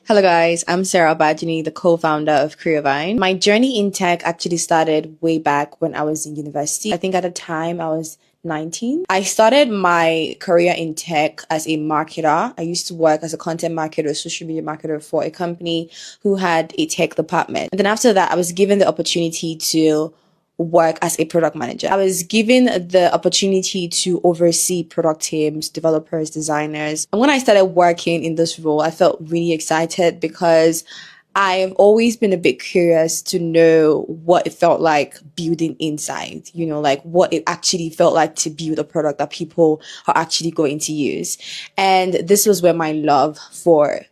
Hello, guys. I'm Sarah Bajini, the co founder of Careervine. My journey in tech actually started way back when I was in university. I think at the time I was 19. I started my career in tech as a marketer. I used to work as a content marketer, social media marketer for a company who had a tech department. And then after that, I was given the opportunity to work as a product manager. I was given the opportunity to oversee product teams, developers, designers. And when I started working in this role, I felt really excited because I've always been a bit curious to know what it felt like building inside, like what it actually felt like to build a product that people are actually going to use. And this was where my love for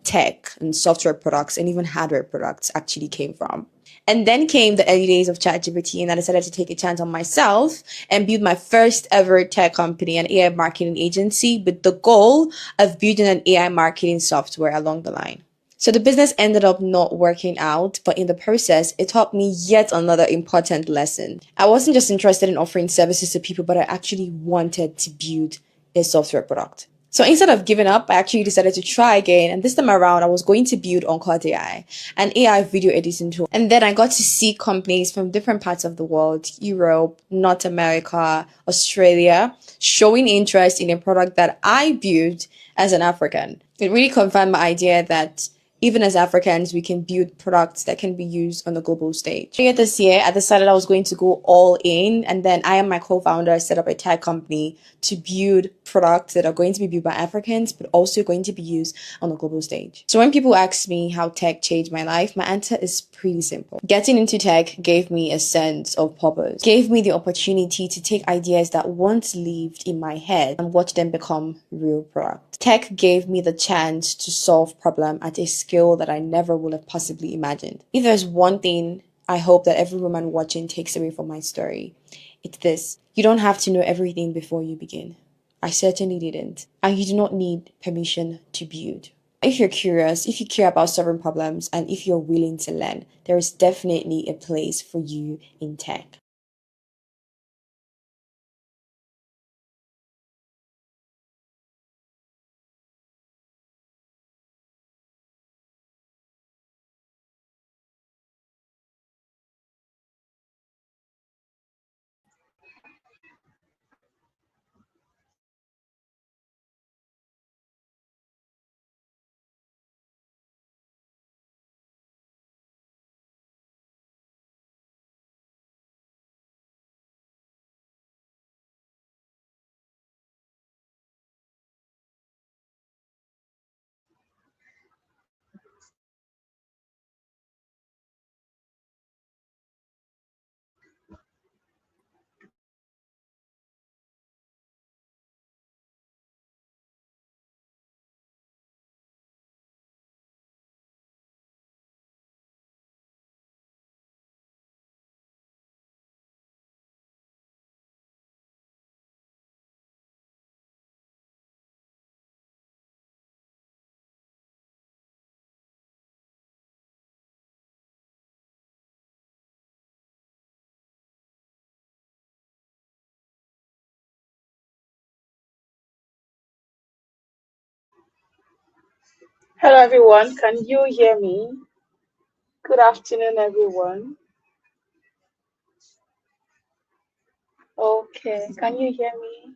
tech and software products and even hardware products actually came from. And then came the early days of ChatGPT, and I decided to take a chance on myself and build my first ever tech company, an AI marketing agency, with the goal of building an AI marketing software along the line. So the business ended up not working out, but in the process, it taught me yet another important lesson. I wasn't just interested in offering services to people, but I actually wanted to build a software product. So instead of giving up, I actually decided to try again. And this time around, I was going to build Uncut AI, an AI video editing tool. And then I got to see companies from different parts of the world, Europe, North America, Australia, showing interest in a product that I built as an African. It really confirmed my idea that even as Africans, we can build products that can be used on the global stage. Earlier this year, I decided I was going to go all in, and then I and my co-founder set up a tech company to build products that are going to be built by Africans, but also going to be used on the global stage. So when people ask me how tech changed my life, my answer is pretty simple. Getting into tech gave me a sense of purpose, gave me the opportunity to take ideas that once lived in my head and watch them become real products. Tech gave me the chance to solve problems at a scale that I never would have possibly imagined. If there's one thing I hope that every woman watching takes away from my story, it's this. You don't have to know everything before you begin. I certainly didn't. And you do not need permission to build. If you're curious, if you care about solving problems, and if you're willing to learn, there is definitely a place for you in tech. Hello everyone, can you hear me? Good afternoon everyone. Okay, can you hear me?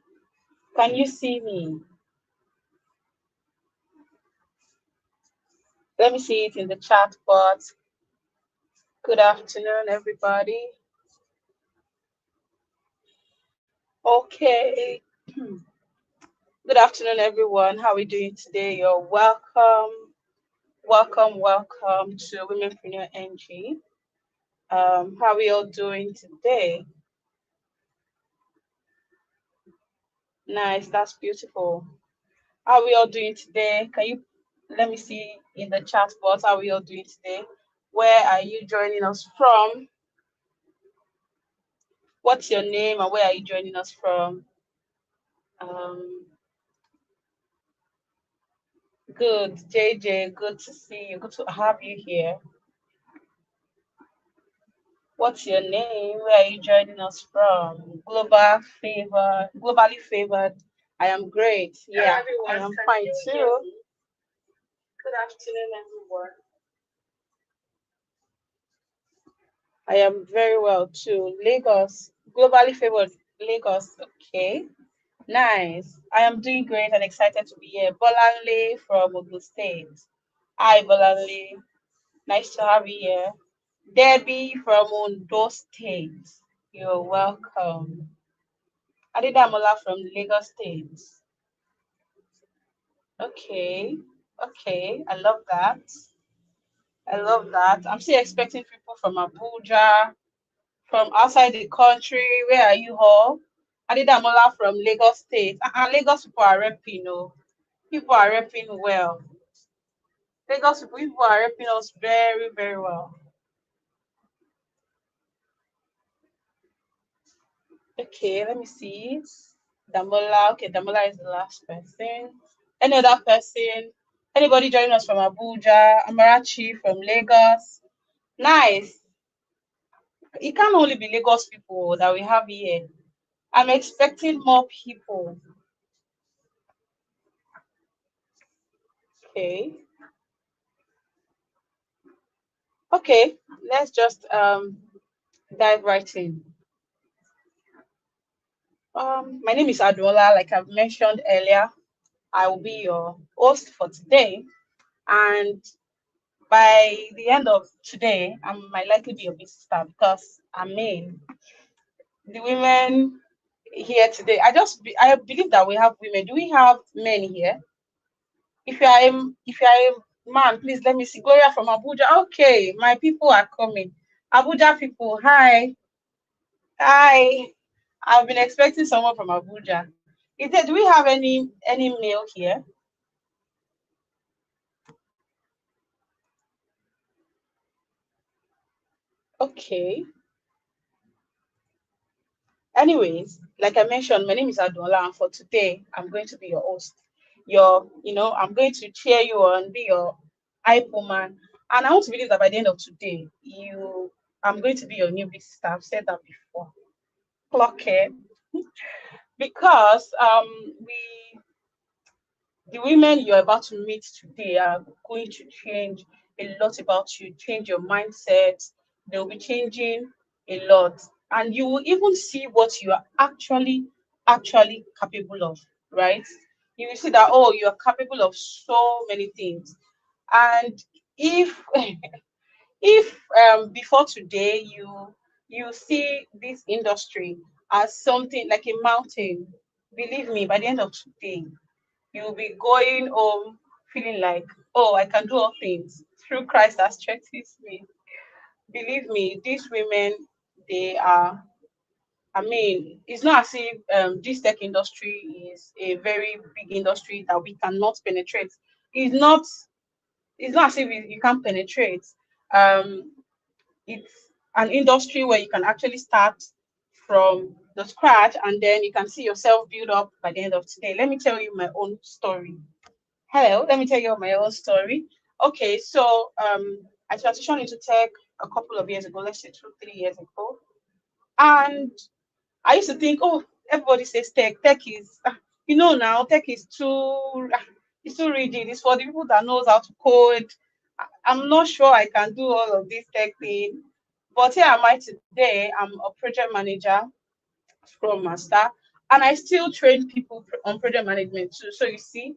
Can you see me? Let me see it in the chat box. Good afternoon everybody. Okay. Good afternoon everyone. How are we doing today? You're welcome. Welcome to Womenpreneur NG. How are we all doing today? Nice, that's beautiful. How are we all doing today? Can you let me see in the chat box how are we all doing today? Where are you joining us from? What's your name and where are you joining us from? Um, good, JJ, good to see you. Good to have you here. What's your name? Where are you joining us from? Globally favored. I am great. Yeah, I am fine too. Good afternoon, everyone. I am very well too. Lagos, globally favored Lagos. Okay, nice. I am doing great and excited to be here. Bolanle from Ogun State. Hi, Bolanle. Nice to have you here. Debbie from Ondo State. You're welcome. Adedamola from Lagos State. Okay, okay. I love that. I love that. I'm still expecting people from Abuja, from outside the country. Where are you all? Adedamola from Lagos State. Lagos people are repping, people are repping well. Lagos people are repping us very, very well. Okay, let me see. Damola. Okay, Damola is the last person. Any other person? Anybody joining us from Abuja? Amarachi from Lagos. Nice. It can't only be Lagos people that we have here. I'm expecting more people. Okay. Okay, let's just dive right in. My name is Adola. Like I've mentioned earlier, I will be your host for today. And by the end of today, I might likely be your big star because I mean the women here today. I believe that we have women. Do we have men here? If you are a man, please let me see. Gloria from Abuja. Okay, my people are coming. Abuja people, hi. Hi. I've been expecting someone from Abuja. Do we have any male here? Okay. Anyways, like I mentioned, my name is Adola, and for today, I'm going to be your host. I'm going to cheer you on, be your hype woman. And I want to believe that by the end of today, I'm going to be your new big star. I've said that before. Clock it. Because we the women you're about to meet today are going to change a lot about you, change your mindset. They'll be changing a lot. And you will even see what you are actually capable of, right? You will see that, oh, you're capable of so many things. And if if before today you see this industry as something like a mountain, believe me, by the end of today, you'll be going home feeling like, oh, I can do all things through Christ that strengthens me. Believe me, these women, they are, I mean, it's not as if this tech industry is a very big industry that we cannot penetrate. It's not, it's not as if you can't penetrate. Um, it's an industry where you can actually start from the scratch and then you can see yourself build up by the end of today. Let me tell you my own story. Hello, let me tell you my own story. Okay, so I transitioned into tech a couple of years ago, let's say 2, 3 years ago. And I used to think, oh, everybody says tech. Tech is, now tech is it's too rigid. It's for the people that knows how to code. I'm not sure I can do all of this tech thing. But here am I today. I'm a project manager, Scrum Master, and I still train people on project management too. So you see,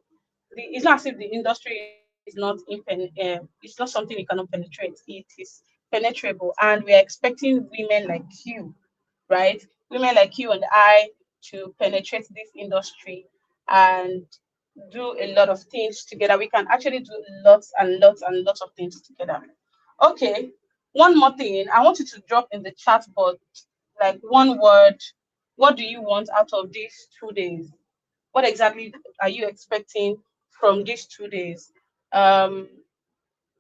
it's not as if the industry is not it's not something you cannot penetrate. It is penetrable, and we are expecting women like you, right? Women like you and I to penetrate this industry and do a lot of things together. We can actually do lots and lots and lots of things together. Okay, one more thing. I want you to drop in the chat box like one word. What do you want out of these 2 days? What exactly are you expecting from these 2 days? Um,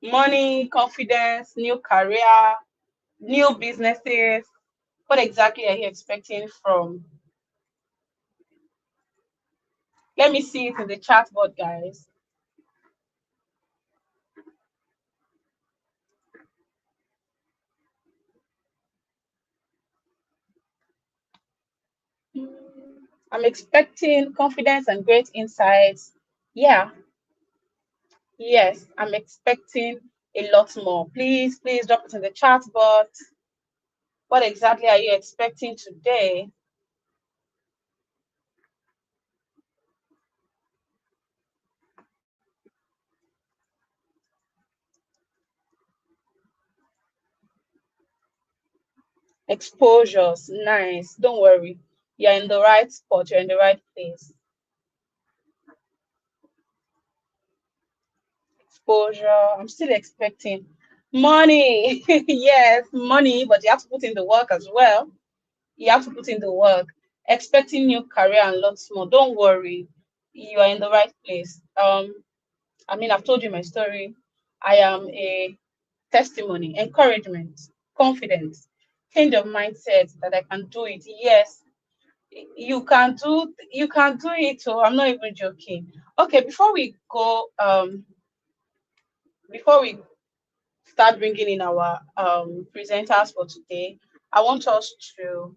Money, confidence, new career, new businesses. What exactly are you expecting from? Let me see it in the chat board, guys. I'm expecting confidence and great insights. Yeah, Yes, I'm expecting a lot more. Please drop it in the chat box. What exactly are you expecting today? Exposures, nice. Don't worry. You're in the right spot, you're in the right place. Exposure, I'm still expecting money. Yes, money, but you have to put in the work as well. You have to put in the work. Expecting new career and lots more. Don't worry. You are in the right place. I mean, I've told you my story. I am a testimony, encouragement, confidence, change of mindset that I can do it. Yes, you can do it. So I'm not even joking. Okay, before we start bringing in our presenters for today, I want us to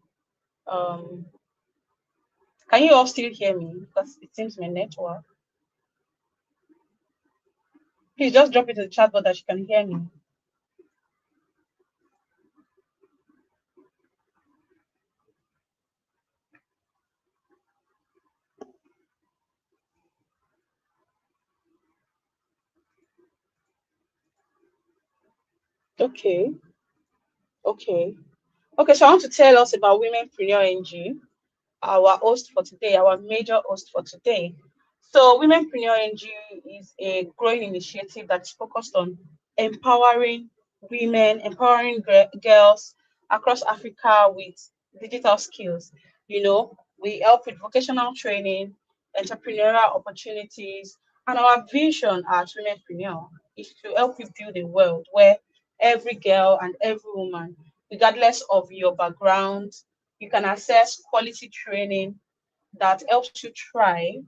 um can you all still hear me? Because it seems my network. Please just drop it in the chat box that you can hear me. Okay, okay. Okay, so I want to tell us about Womenpreneur NG, our host for today, our major host for today. So, Womenpreneur NG is a growing initiative that's focused on empowering women, empowering girls across Africa with digital skills. We help with vocational training, entrepreneurial opportunities, and our vision as Womenpreneur is to help you build a world where every girl and every woman, regardless of your background, you can access quality training that helps you thrive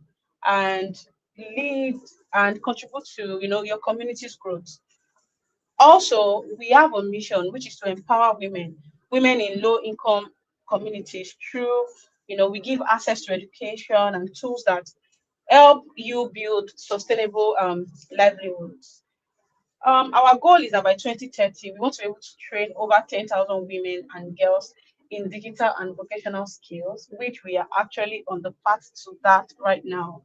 and lead and contribute to your community's growth. Also, we have a mission which is to empower women in low income communities through we give access to education and tools that help you build sustainable livelihoods. Our goal is that by 2030, we want to be able to train over 10,000 women and girls in digital and vocational skills, which we are actually on the path to that right now.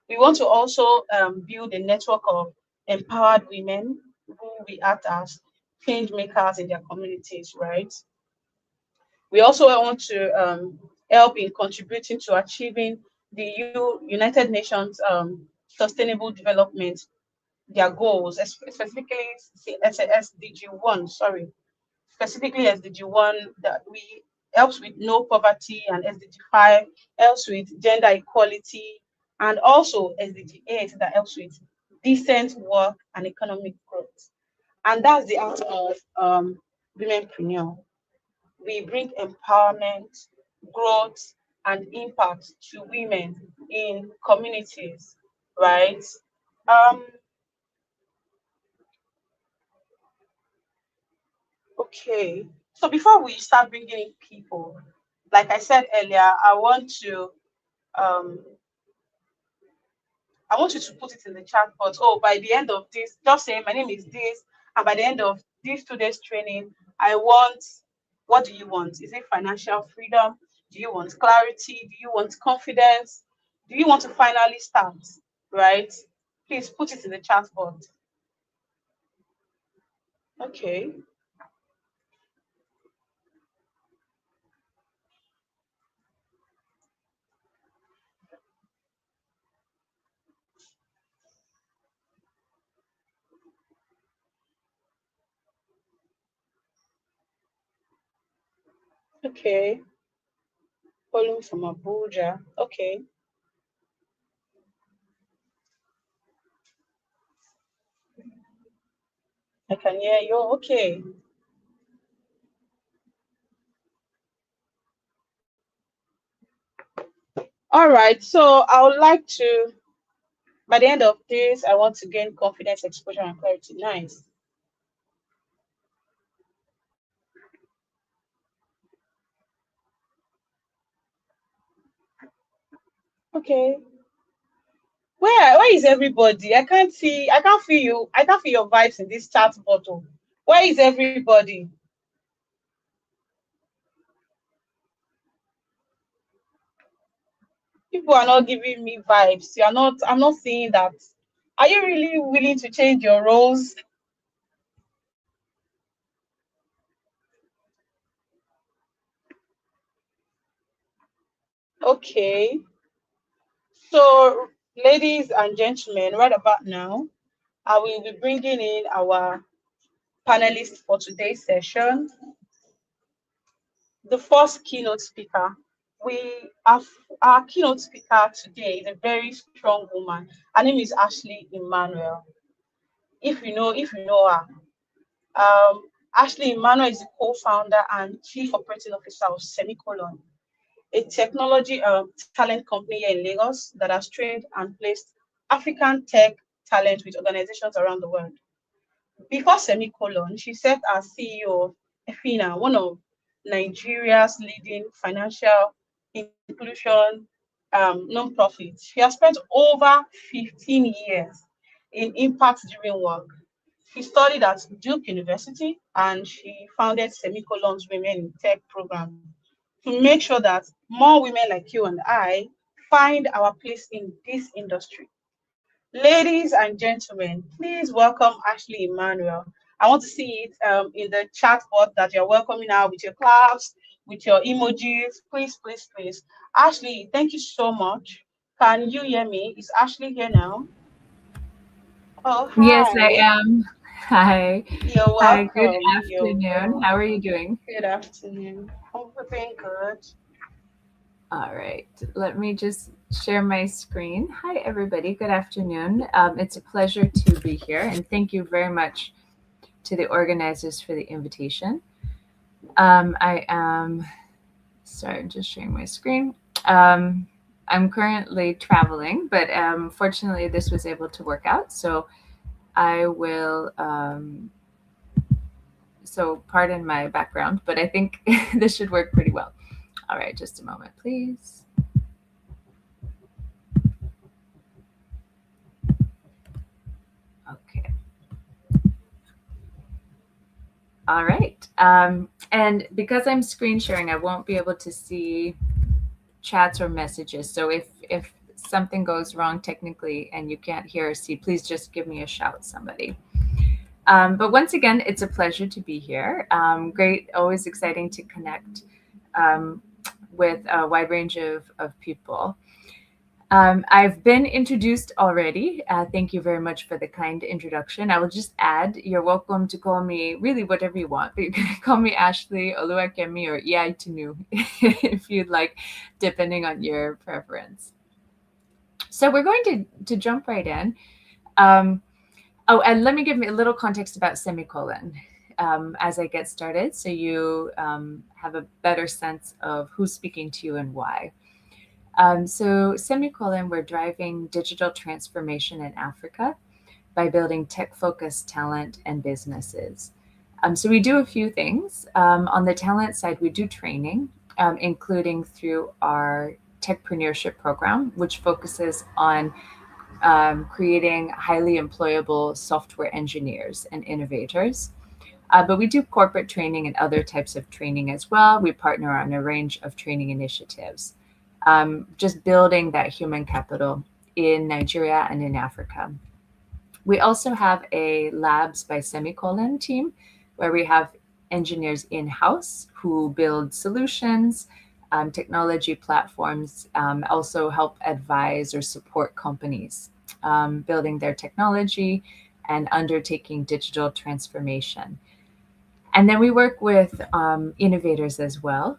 We want to also build a network of empowered women who we act as change makers in their communities, right? We also want to help in contributing to achieving the United Nations Sustainable Development their goals, specifically SDG 1, sorry, specifically SDG 1 that we helps with no poverty, and SDG 5 helps with gender equality, and also SDG 8 that helps with decent work and economic growth. And that's the art of Womenpreneur. We bring empowerment, growth, and impact to women in communities, right? Um, Okay. So before we start bringing in people, like I said earlier, um I want you to put it in the chat box. Oh, by the end of this, just say my name is this, and by the end of this 2 days training, I want. What do you want? Is it financial freedom? Do you want clarity? Do you want confidence? Do you want to finally start? Right? Please put it in the chat box. Okay. Okay. Calling from Abuja. Okay. I can hear you. Okay. All right. So I would like to, by the end of this, I want to gain confidence, exposure, and clarity. Nice. Okay. Where is everybody? I can't feel you. I can't feel your vibes in this chat bottle. Where is everybody? People are not giving me vibes. You are not, I'm not seeing that. Are you really willing to change your roles? Okay. So, ladies and gentlemen, right about now, I will be bringing in our panelists for today's session. The first keynote speaker. We have our keynote speaker today is a very strong woman. Her name is Ashley Emmanuel. If you know her, Ashley Emmanuel is the co-founder and chief operating officer of Semicolon, a technology talent company here in Lagos that has trained and placed African tech talent with organizations around the world. Before Semicolon, she served as CEO of EFINA, one of Nigeria's leading financial inclusion non-profits. She has spent over 15 years in impact-driven work. She studied at Duke University and she founded Semicolon's Women in Tech program to make sure that more women like you and I find our place in this industry. Ladies and gentlemen, please welcome Ashley Emmanuel. I want to see it in the chat box that you're welcoming now with your claps, with your emojis. Please, please, please. Ashley, thank you so much. Can you hear me? Is Ashley here now? Oh, Yes, I hi. am. Hi. You're Hi, good welcome. You're afternoon. How are you welcome. doing? Good afternoon. I'm doing good. All right. Let me just share my screen. Hi, everybody. Good afternoon. It's a pleasure to be here, and thank you very much to the organizers for the invitation. I am, sorry, I'm just sharing my screen. Um, I'm currently traveling, but fortunately, this was able to work out. So I will so pardon my background, but I think this should work pretty well. All right, just a moment, please. Okay. All right. And because I'm screen sharing, I won't be able to see chats or messages. So if something goes wrong technically and you can't hear or see, please just give me a shout, somebody. But once again, it's a pleasure to be here. Great, always exciting to connect um, with a wide range of people. I've been introduced already. Thank you very much for the kind introduction. I will just add, you're welcome to call me really whatever you want. You can call me Ashley, Oluwakemi, or Iyai Tunu if you'd like, depending on your preference. So we're going to jump right in. Um, oh, and let me give me a little context about Semicolon as I get started so you have a better sense of who's speaking to you and why. So Semicolon, we're driving digital transformation in Africa by building tech-focused talent and businesses. So we do a few things. On the talent side, we do training, including through our techpreneurship program, which focuses on creating highly employable software engineers and innovators. But we do corporate training and other types of training as well. We partner on a range of training initiatives, just building that human capital in Nigeria and in Africa. We also have a Labs by Semicolon team where we have engineers in-house who build solutions, technology platforms, also help advise or support companies building their technology and undertaking digital transformation. And then we work with innovators as well.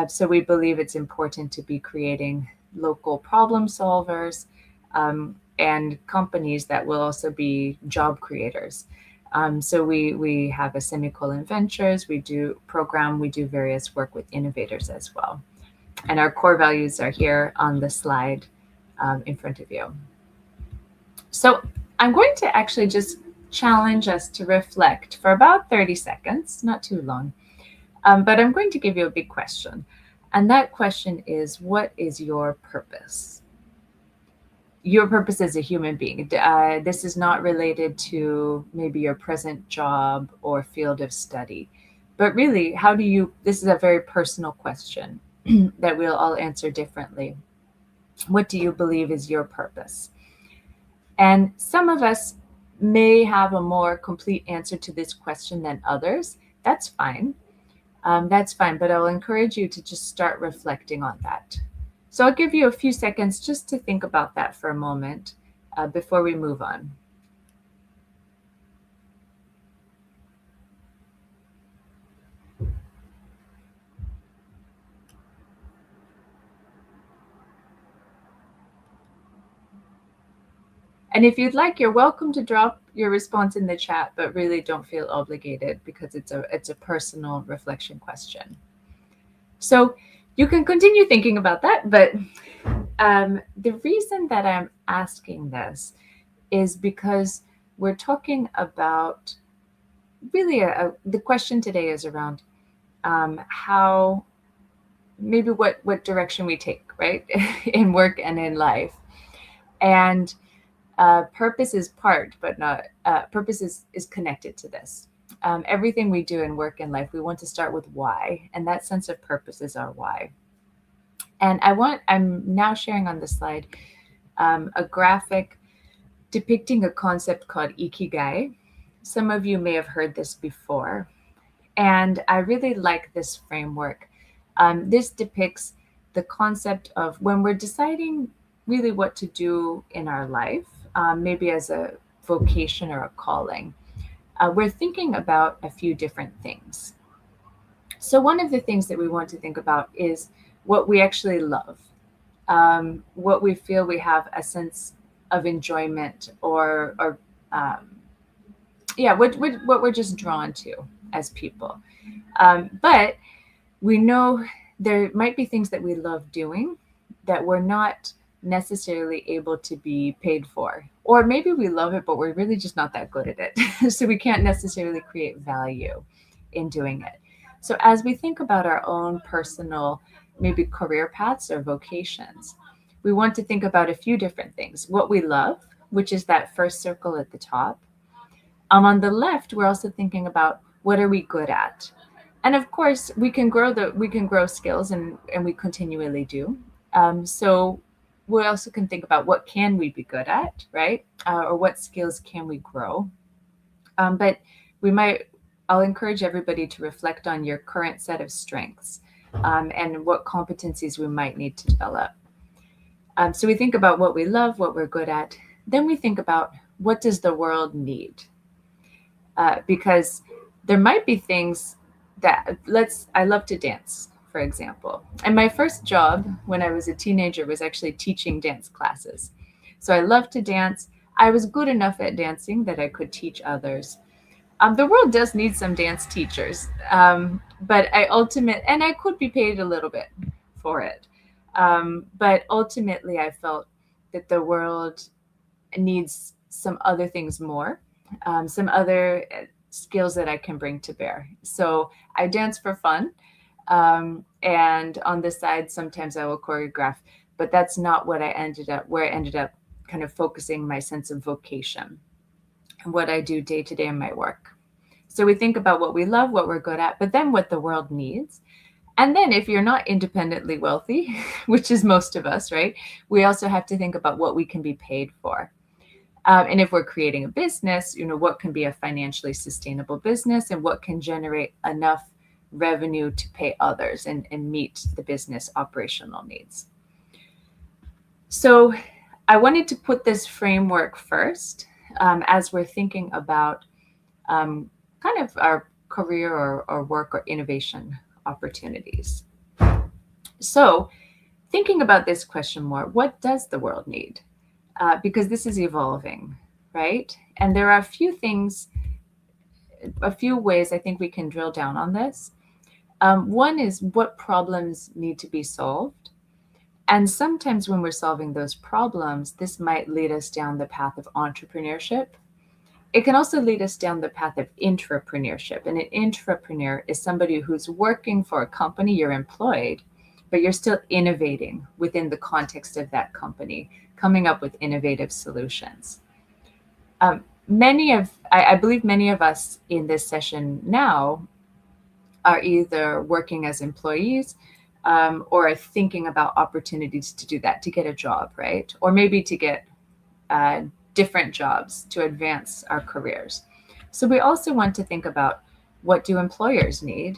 So we believe it's important to be creating local problem solvers and companies that will also be job creators. So we have a Semicolon Ventures, we do program, we do various work with innovators as well. And our core values are here on the slide in front of you. So I'm going to actually just challenge us to reflect for about 30 seconds, not too long. But I'm going to give you a big question. And that question is, what is your purpose? your purpose as a human being. This is not related to maybe your present job or field of study, but really, how do you, this is a very personal question that we'll all answer differently. What do you believe is your purpose? And some of us may have a more complete answer to this question than others. That's fine. That's fine, but I'll encourage you to just start reflecting on that. So I'll give you a few seconds just to think about that for a moment before we move on. And if you'd like, you're welcome to drop your response in the chat, but really don't feel obligated because it's a personal reflection question. So you can continue thinking about that, but the reason that I'm asking this is because we're talking about really the question today is around how maybe what direction we take, right, in work and in life. And purpose is part, but not purpose is connected to this. Everything we do in work and life, we want to start with why, and that sense of purpose is our why. And I'm now sharing on the slide a graphic depicting a concept called ikigai. Some of you may have heard this before, and I really like this framework. This depicts the concept of when we're deciding really what to do in our life, maybe as a vocation or a calling, we're thinking about a few different things. So one of the things that we want to think about is what we actually love, what we feel we have a sense of enjoyment or what we're just drawn to as people. But we know there might be things that we love doing that we're not necessarily able to be paid for. Or maybe we love it, but we're really just not that good at it. So we can't necessarily create value in doing it. So as we think about our own personal, maybe career paths or vocations, we want to think about a few different things. What we love, which is that first circle at the top. On the left, we're also thinking about what are we good at? And of course, we can grow skills, and we continually do. So we also can think about what can we be good at, right? Or what skills can we grow? But I'll encourage everybody to reflect on your current set of strengths and what competencies we might need to develop. So we think about what we love, what we're good at. Then we think about what does the world need? Because there might be things that I love to dance, for example. And my first job when I was a teenager was actually teaching dance classes. So I love to dance. I was good enough at dancing that I could teach others. The world does need some dance teachers, but I could be paid a little bit for it. But ultimately, I felt that the world needs some other things more, some other skills that I can bring to bear. So I dance for fun. And on the side, sometimes I will choreograph, but that's not where I ended up kind of focusing my sense of vocation and what I do day to day in my work. So we think about what we love, what we're good at, but then what the world needs. And then if you're not independently wealthy, which is most of us, right, we also have to think about what we can be paid for. And if we're creating a business, what can be a financially sustainable business and what can generate enough revenue to pay others and meet the business operational needs. So I wanted to put this framework first as we're thinking about kind of our career or work or innovation opportunities. So thinking about this question more, what does the world need? Because this is evolving, right? And there are a few ways I think we can drill down on this. One is what problems need to be solved. And sometimes when we're solving those problems, this might lead us down the path of entrepreneurship. It can also lead us down the path of intrapreneurship. And an intrapreneur is somebody who's working for a company, you're employed, but you're still innovating within the context of that company, coming up with innovative solutions. I believe many of us in this session now are either working as employees or are thinking about opportunities to do that, to get a job, right? Or maybe to get different jobs to advance our careers. So we also want to think about, what do employers need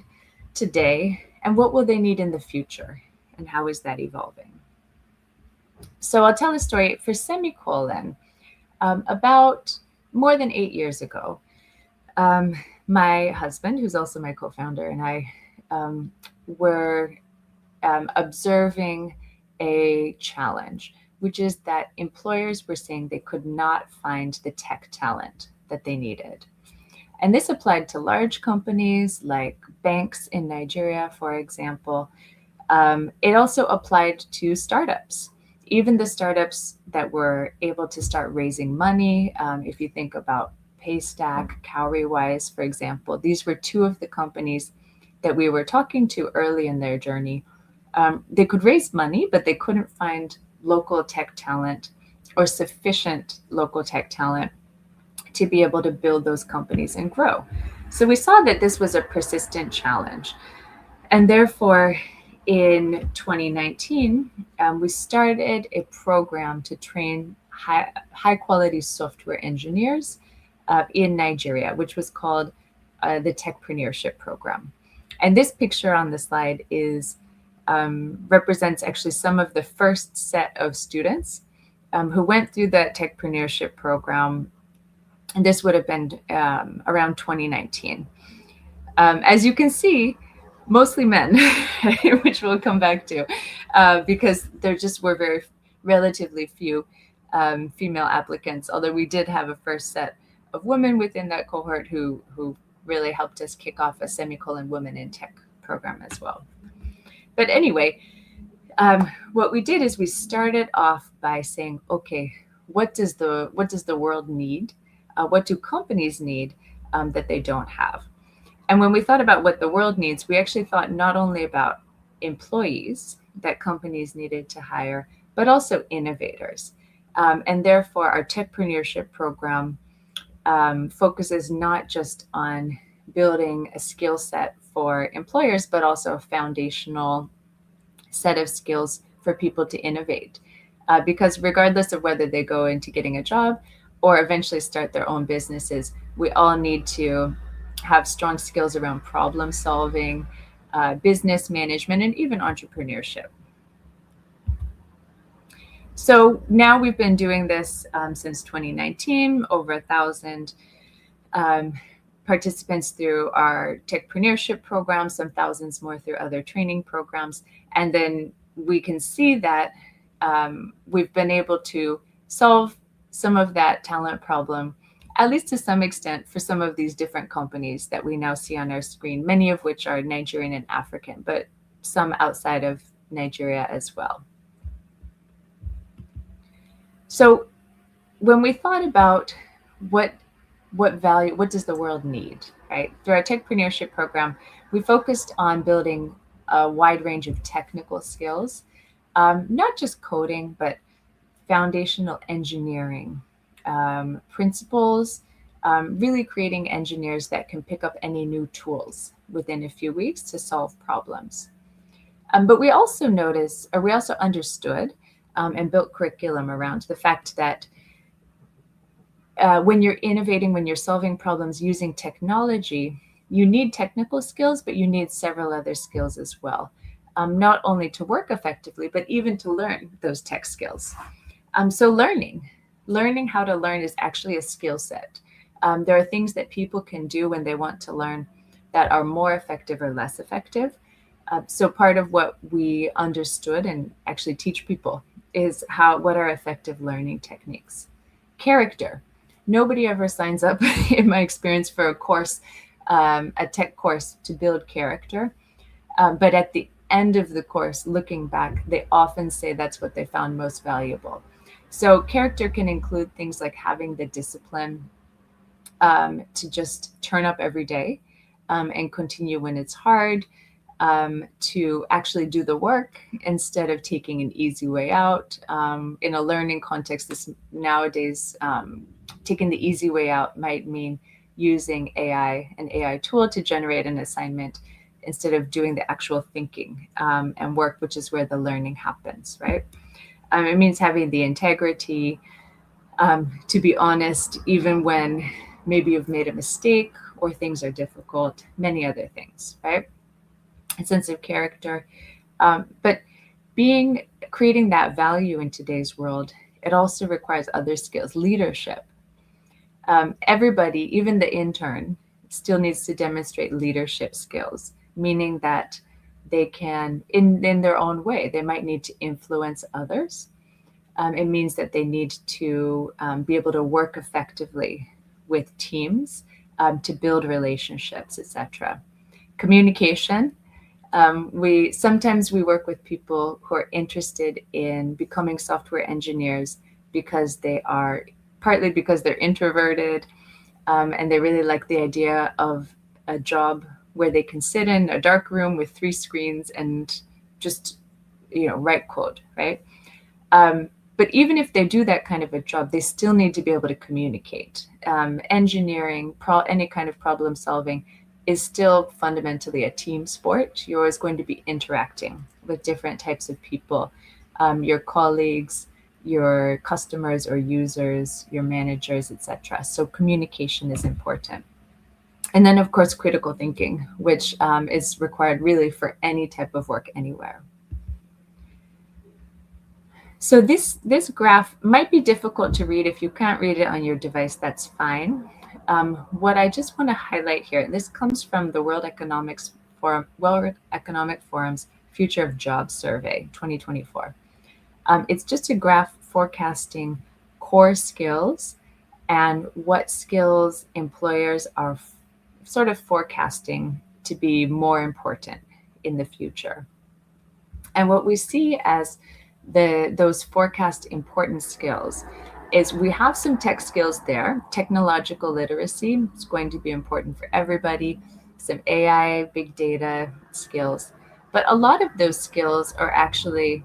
today and what will they need in the future, and how is that evolving? So I'll tell a story for Semicolon. About more than 8 years ago, my husband, who's also my co-founder, and I were observing a challenge, which is that employers were saying they could not find the tech talent that they needed. And this applied to large companies like banks in Nigeria, for example. It also applied to startups, even the startups that were able to start raising money. If you think about Paystack, Cowrywise, for example, these were two of the companies that we were talking to early in their journey. They could raise money, but they couldn't find local tech talent or sufficient local tech talent to be able to build those companies and grow. So we saw that this was a persistent challenge. And therefore, in 2019, we started a program to train high quality software engineers in Nigeria, which was called the Techpreneurship Program. And this picture on the slide represents actually some of the first set of students who went through that Techpreneurship Program. And this would have been around 2019. As you can see, mostly men, which we'll come back to, because there just were very relatively few female applicants, although we did have a first set of women within that cohort who really helped us kick off a Semicolon Women in Tech program as well. But anyway, what we did is we started off by saying, okay, what does the world need? What do companies need that they don't have? And when we thought about what the world needs, we actually thought not only about employees that companies needed to hire, but also innovators. And therefore, our Techpreneurship program focuses not just on building a skill set for employers, but also a foundational set of skills for people to innovate. Because regardless of whether they go into getting a job or eventually start their own businesses, we all need to have strong skills around problem solving, business management, and even entrepreneurship. So now we've been doing this since 2019, over 1,000 participants through our Techpreneurship program, some thousands more through other training programs. And then we can see that we've been able to solve some of that talent problem, at least to some extent, for some of these different companies that we now see on our screen, many of which are Nigerian and African, but some outside of Nigeria as well. So when we thought about what does the world need, right? Through our Techpreneurship program, we focused on building a wide range of technical skills, not just coding, but foundational engineering principles, really creating engineers that can pick up any new tools within a few weeks to solve problems. But we also understood and built curriculum around the fact that when you're innovating, when you're solving problems using technology, you need technical skills, but you need several other skills as well, not only to work effectively, but even to learn those tech skills. So learning how to learn is actually a skill set. There are things that people can do when they want to learn that are more effective or less effective. So part of what we understood and actually teach people is what are effective learning techniques. Character. Nobody ever signs up, in my experience, for a course, a tech course to build character. But at the end of the course, looking back, they often say that's what they found most valuable. So character can include things like having the discipline to just turn up every day and continue when it's hard, to actually do the work instead of taking an easy way out. In a learning context, this nowadays, taking the easy way out might mean using an AI tool to generate an assignment instead of doing the actual thinking and work, which is where the learning happens, right? It means having the integrity to be honest, even when maybe you've made a mistake or things are difficult, many other things, right? A sense of character. But creating that value in today's world, it also requires other skills, leadership. Everybody, even the intern, still needs to demonstrate leadership skills, meaning that they can, in their own way, they might need to influence others. It means that they need to be able to work effectively with teams to build relationships, etc. Communication. We work with people who are interested in becoming software engineers because partly because they're introverted and they really like the idea of a job where they can sit in a dark room with 3 screens and just write code, right? But even if they do that kind of a job, they still need to be able to communicate. Engineering, any kind of problem solving is still fundamentally a team sport. You're always going to be interacting with different types of people, your colleagues, your customers or users, your managers, etc. So communication is important. And then, of course, critical thinking, which is required really for any type of work anywhere. So this graph might be difficult to read. If you can't read it on your device, that's fine. What I just want to highlight here, this comes from the World Economic Forum's Future of Jobs Survey 2024. It's just a graph forecasting core skills and what skills employers are sort of forecasting to be more important in the future. And what we see as those forecast important skills is we have some tech skills there. Technological literacy is going to be important for everybody. Some AI, big data skills. But a lot of those skills are actually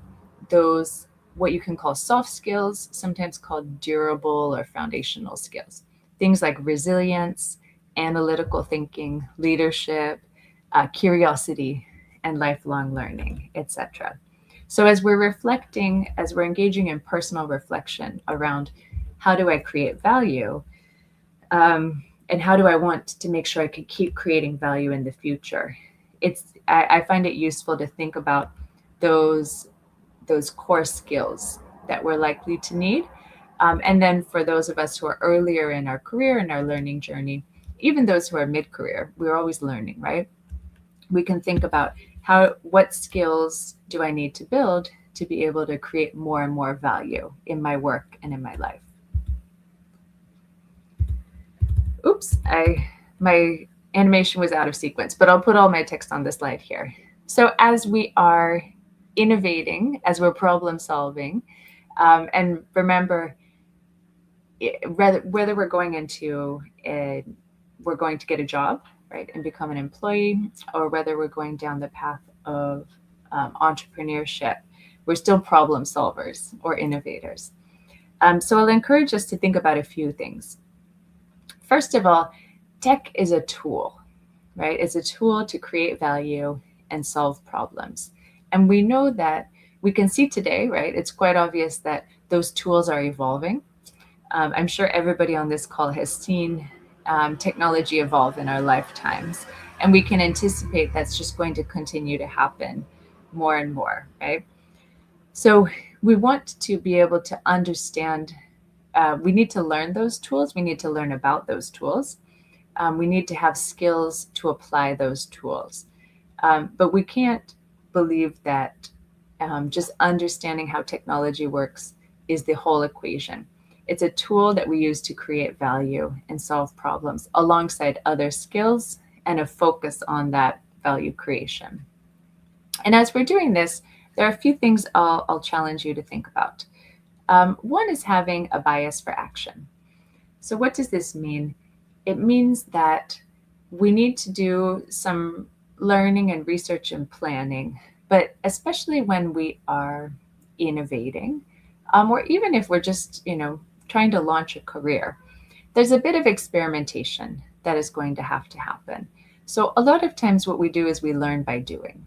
those, what you can call soft skills, sometimes called durable or foundational skills. Things like resilience, analytical thinking, leadership, curiosity, and lifelong learning, etc. So as we're engaging in personal reflection around how do I create value, and how do I want to make sure I can keep creating value in the future, I find it useful to think about those core skills that we're likely to need. And then for those of us who are earlier in our career and our learning journey, even those who are mid-career, we're always learning, right? We can think about what skills do I need to build to be able to create more and more value in my work and in my life. Oops, my animation was out of sequence, but I'll put all my text on the slide here. So as we are innovating, as we're problem solving, and remember, whether we're going to get a job, right, and become an employee, or whether we're going down the path of entrepreneurship, we're still problem solvers or innovators. So I'll encourage us to think about a few things. First of all, tech is a tool, right? It's a tool to create value and solve problems. And we know that we can see today, right? It's quite obvious that those tools are evolving. I'm sure everybody on this call has seen technology evolve in our lifetimes, and we can anticipate that's just going to continue to happen more and more, right? So we want to be able to understand, we need to learn those tools, we need to learn about those tools, we need to have skills to apply those tools. But we can't believe that just understanding how technology works is the whole equation. It's a tool that we use to create value and solve problems alongside other skills and a focus on that value creation. And as we're doing this, there are a few things I'll challenge you to think about. One is having a bias for action. So what does this mean? It means that we need to do some learning and research and planning, but especially when we are innovating, or even if we're just, trying to launch a career, there's a bit of experimentation that is going to have to happen. So a lot of times what we do is we learn by doing.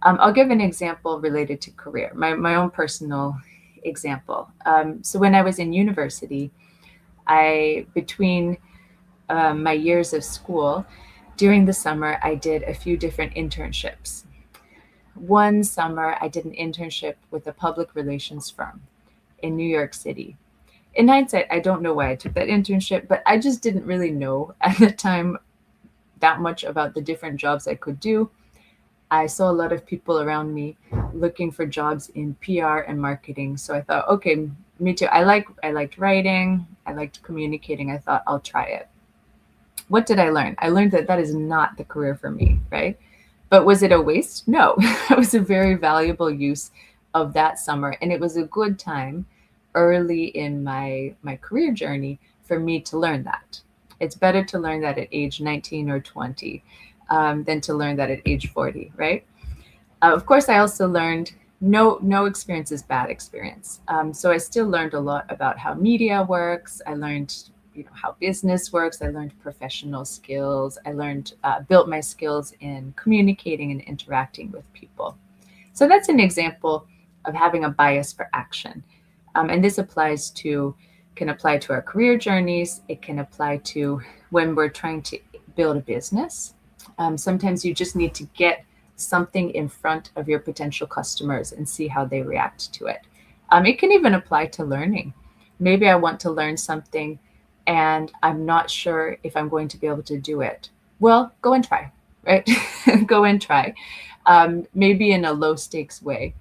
I'll give an example related to career, my own personal example. So when I was in university, between my years of school, during the summer, I did a few different internships. One summer, I did an internship with a public relations firm in New York City. In hindsight, I don't know why I took that internship, but I just didn't really know at the time that much about the different jobs I could do. I saw a lot of people around me looking for jobs in PR and marketing. So I thought, okay, me too. I liked writing, I liked communicating. I thought I'll try it. What did I learn? I learned that that is not the career for me, right? But was it a waste? No. It was a very valuable use of that summer, and it was a good time early in my career journey for me to learn that. It's better to learn that at age 19 or 20 than to learn that at age 40, right? Of course, I also learned no experience is bad experience. So I still learned a lot about how media works. I learned how business works. I learned professional skills. I learned built my skills in communicating and interacting with people. So that's an example of having a bias for action. And this can apply to our career journeys. It can apply to when we're trying to build a business. Sometimes you just need to get something in front of your potential customers and see how they react to it. It can even apply to learning. Maybe I want to learn something and I'm not sure if I'm going to be able to do it. Well, go and try, right? Go and try, maybe in a low stakes way.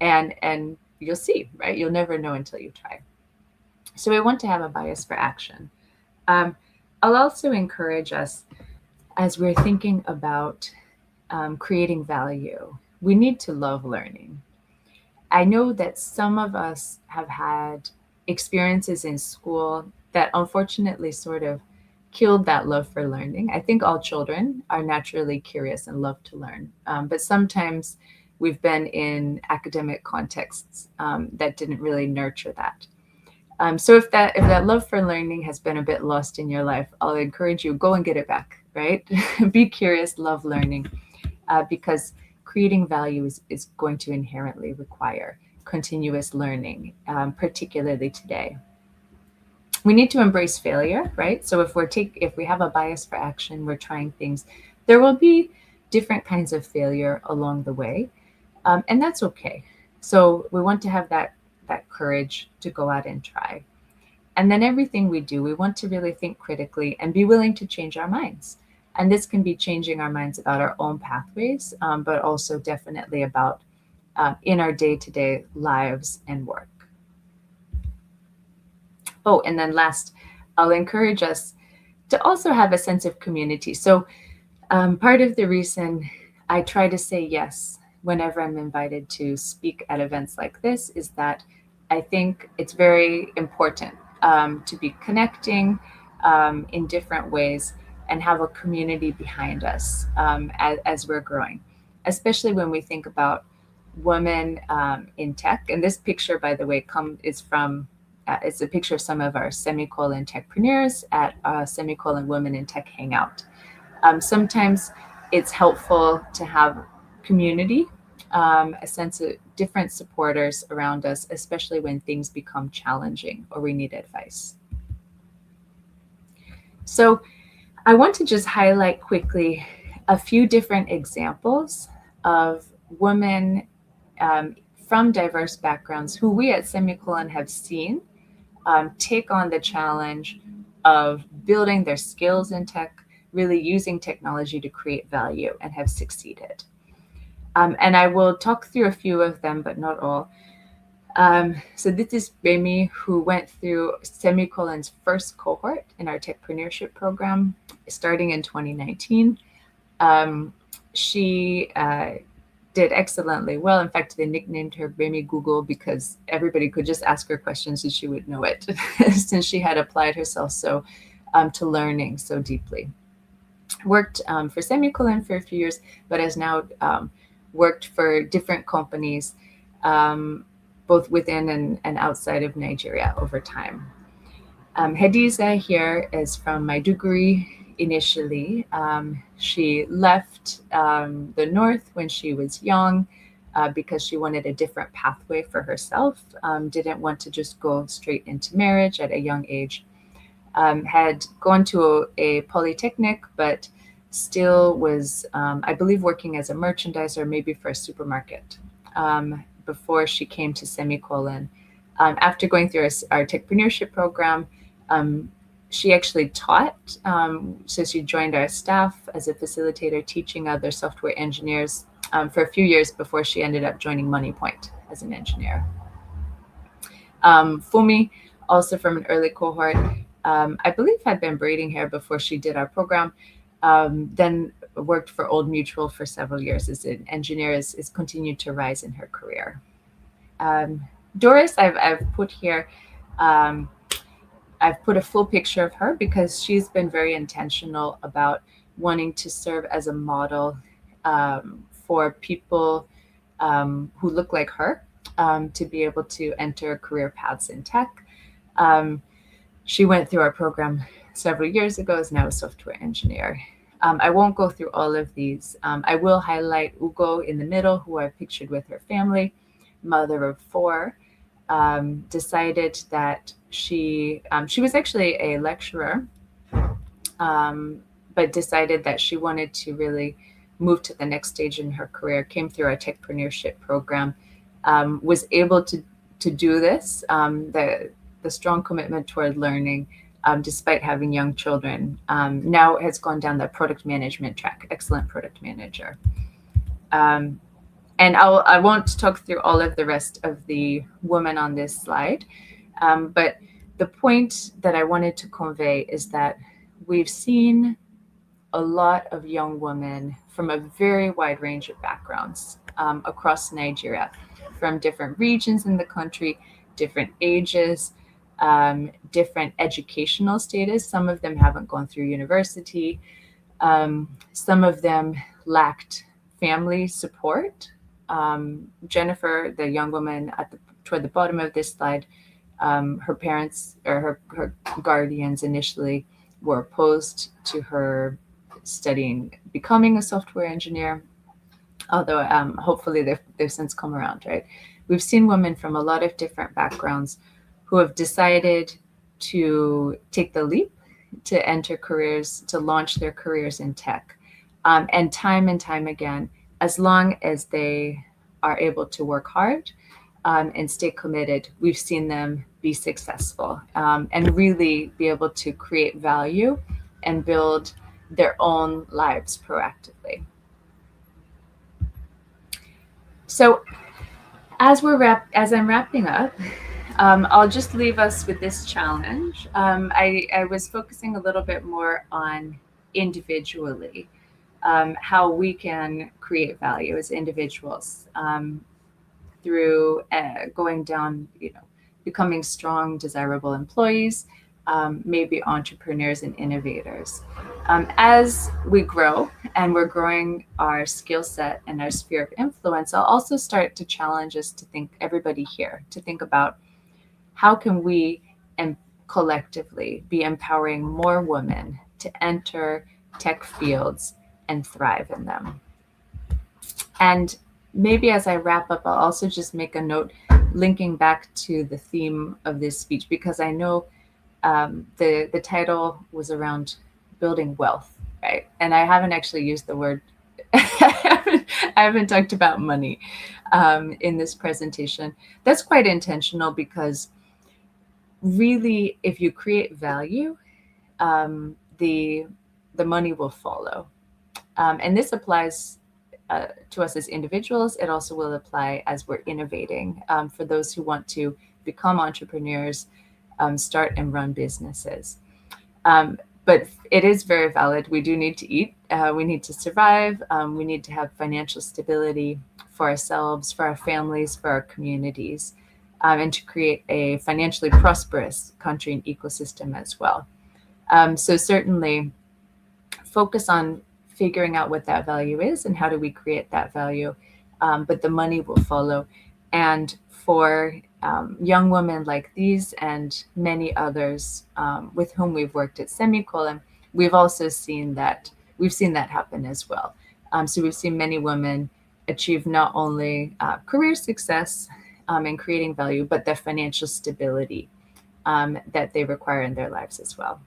And you'll see, right? You'll never know until you try. So we want to have a bias for action. I'll also encourage us as we're thinking about creating value, we need to love learning. I know that some of us have had experiences in school that unfortunately sort of killed that love for learning. I think all children are naturally curious and love to learn, but sometimes we've been in academic contexts that didn't really nurture that. So if that love for learning has been a bit lost in your life, I'll encourage you, go and get it back, right? Be curious, love learning, because creating value is going to inherently require continuous learning, particularly today. We need to embrace failure, right? So if we have a bias for action, we're trying things, there will be different kinds of failure along the way, and that's okay. So we want to have that courage to go out and try. And then everything we do, we want to really think critically and be willing to change our minds. And this can be changing our minds about our own pathways, but also definitely about in our day-to-day lives and work. Oh, and then last, I'll encourage us to also have a sense of community. So part of the reason I try to say yes whenever I'm invited to speak at events like this is that I think it's very important to be connecting in different ways and have a community behind us as we're growing, especially when we think about women in tech. And this picture, by the way, it's a picture of some of our semicolon techpreneurs at semicolon Women in Tech Hangout. Sometimes it's helpful to have community, a sense of different supporters around us, especially when things become challenging or we need advice. So I want to just highlight quickly a few different examples of women from diverse backgrounds who we at Semicolon have seen take on the challenge of building their skills in tech, really using technology to create value, and have succeeded. And I will talk through a few of them, but not all. So this is Remy, who went through Semicolon's first cohort in our techpreneurship program, starting in 2019. She did excellently well. In fact, they nicknamed her Remy Google because everybody could just ask her questions and she would know it, since she had applied herself so to learning so deeply. worked for Semicolon for a few years, but has now worked for different companies, both within and outside of Nigeria over time. Hadiza here is from Maiduguri initially. She left the north when she was young because she wanted a different pathway for herself, didn't want to just go straight into marriage at a young age. Had gone to a polytechnic, but still was, I believe, working as a merchandiser, maybe for a supermarket, before she came to Semicolon. After going through our techpreneurship program, she actually taught. So she joined our staff as a facilitator, teaching other software engineers for a few years before she ended up joining MoneyPoint as an engineer. Fumi, also from an early cohort, I believe had been braiding hair before she did our program, then worked for Old Mutual for several years as an engineer, is continued to rise in her career. Doris, I've put here, I've put a full picture of her because she's been very intentional about wanting to serve as a model for people who look like her to be able to enter career paths in tech. She went through our program several years ago, is now a software engineer. I won't go through all of these. I will highlight Ugo in the middle, who I pictured with her family, mother of 4. Decided that she was actually a lecturer, but decided that she wanted to really move to the next stage in her career, came through our techpreneurship program, was able to do this, the strong commitment toward learning, despite having young children, now has gone down the product management track, excellent product manager. And I won't talk through all of the rest of the women on this slide, but the point that I wanted to convey is that we've seen a lot of young women from a very wide range of backgrounds across Nigeria, from different regions in the country, different ages, different educational status. Some of them haven't gone through university. Some of them lacked family support. Jennifer, the young woman toward the bottom of this slide, her parents or her guardians initially were opposed to her studying, becoming a software engineer, although hopefully they've since come around, right? We've seen women from a lot of different backgrounds who have decided to take the leap, to enter careers, to launch their careers in tech. And time again, as long as they are able to work hard and stay committed, we've seen them be successful and really be able to create value and build their own lives proactively. So as I'm wrapping up, I'll just leave us with this challenge. I was focusing a little bit more on individually, how we can create value as individuals through going down, becoming strong, desirable employees, maybe entrepreneurs and innovators. As we grow and we're growing our skill set and our sphere of influence, I'll also start to challenge us to think, everybody here, to think about how can we collectively be empowering more women to enter tech fields and thrive in them. And maybe as I wrap up, I'll also just make a note linking back to the theme of this speech, because I know the title was around building wealth, right? And I haven't actually used the word, I haven't talked about money in this presentation. That's quite intentional, because really, if you create value, the money will follow. And this applies to us as individuals. It also will apply as we're innovating for those who want to become entrepreneurs, start and run businesses. But it is very valid. We do need to eat. We need to survive. We need to have financial stability for ourselves, for our families, for our communities, and to create a financially prosperous country and ecosystem as well. So certainly focus on figuring out what that value is and how do we create that value, but the money will follow. And for young women like these and many others with whom we've worked at Semicolon, we've also seen that happen as well. So we've seen many women achieve not only career success and creating value, but the financial stability that they require in their lives as well.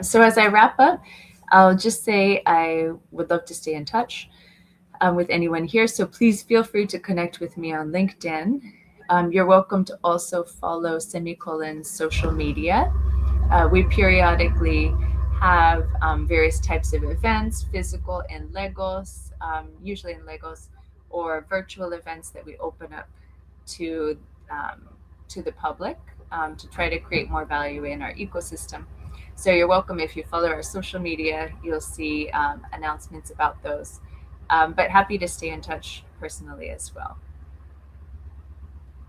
So as I wrap up, I'll just say I would love to stay in touch with anyone here. So please feel free to connect with me on LinkedIn. You're welcome to also follow Semicolon's social media. We periodically have various types of events, physical and Legos, usually in Legos, or virtual events that we open up to the public to try to create more value in our ecosystem. So you're welcome. If you follow our social media, you'll see announcements about those. But happy to stay in touch personally as well.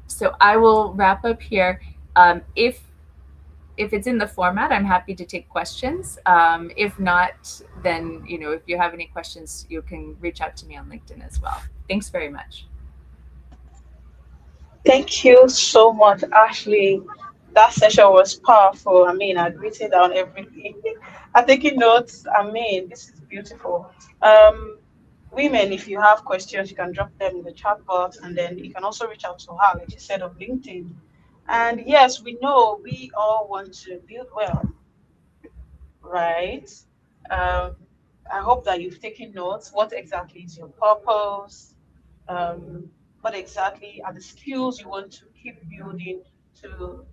So I will wrap up here. If it's in the format, I'm happy to take questions. If not, then if you have any questions, you can reach out to me on LinkedIn as well. Thanks very much. Thank you so much, Ashley. That session was powerful. I mean, I'd written down everything. I'm taking notes. I mean, this is beautiful. Um, Women, if you have questions, you can drop them in the chat box, and then you can also reach out to her, like you said, on LinkedIn. And yes, we know we all want to build wealth, right? Um, I hope that you've taken notes. What exactly is your purpose? um, what exactly are the skills you want to keep building to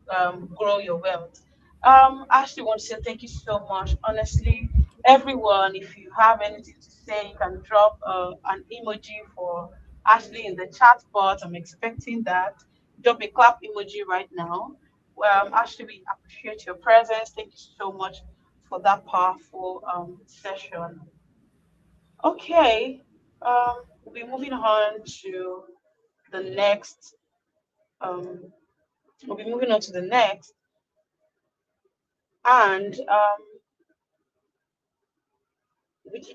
grow your wealth. Ashley wants to say thank you so much. Honestly, everyone, if you have anything to say, you can drop an emoji for Ashley in the chat box. I'm expecting that. Drop a clap emoji right now. Well, Ashley, we appreciate your presence. Thank you so much for that powerful session. Okay, we'll be moving on to the next. Um, we'll be moving on to the next, and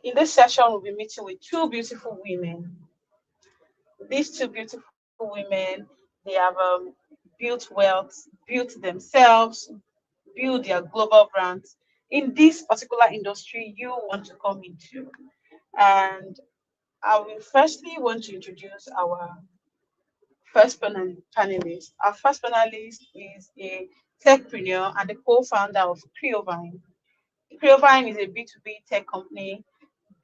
in this session, we'll be meeting with two beautiful women. These two beautiful women, they have built wealth, built themselves, build their global brands in this particular industry you want to come into. And I will firstly want to introduce our panelist. Our first panelist is a techpreneur and the co-founder of Creovine. Creovine is a B2B tech company.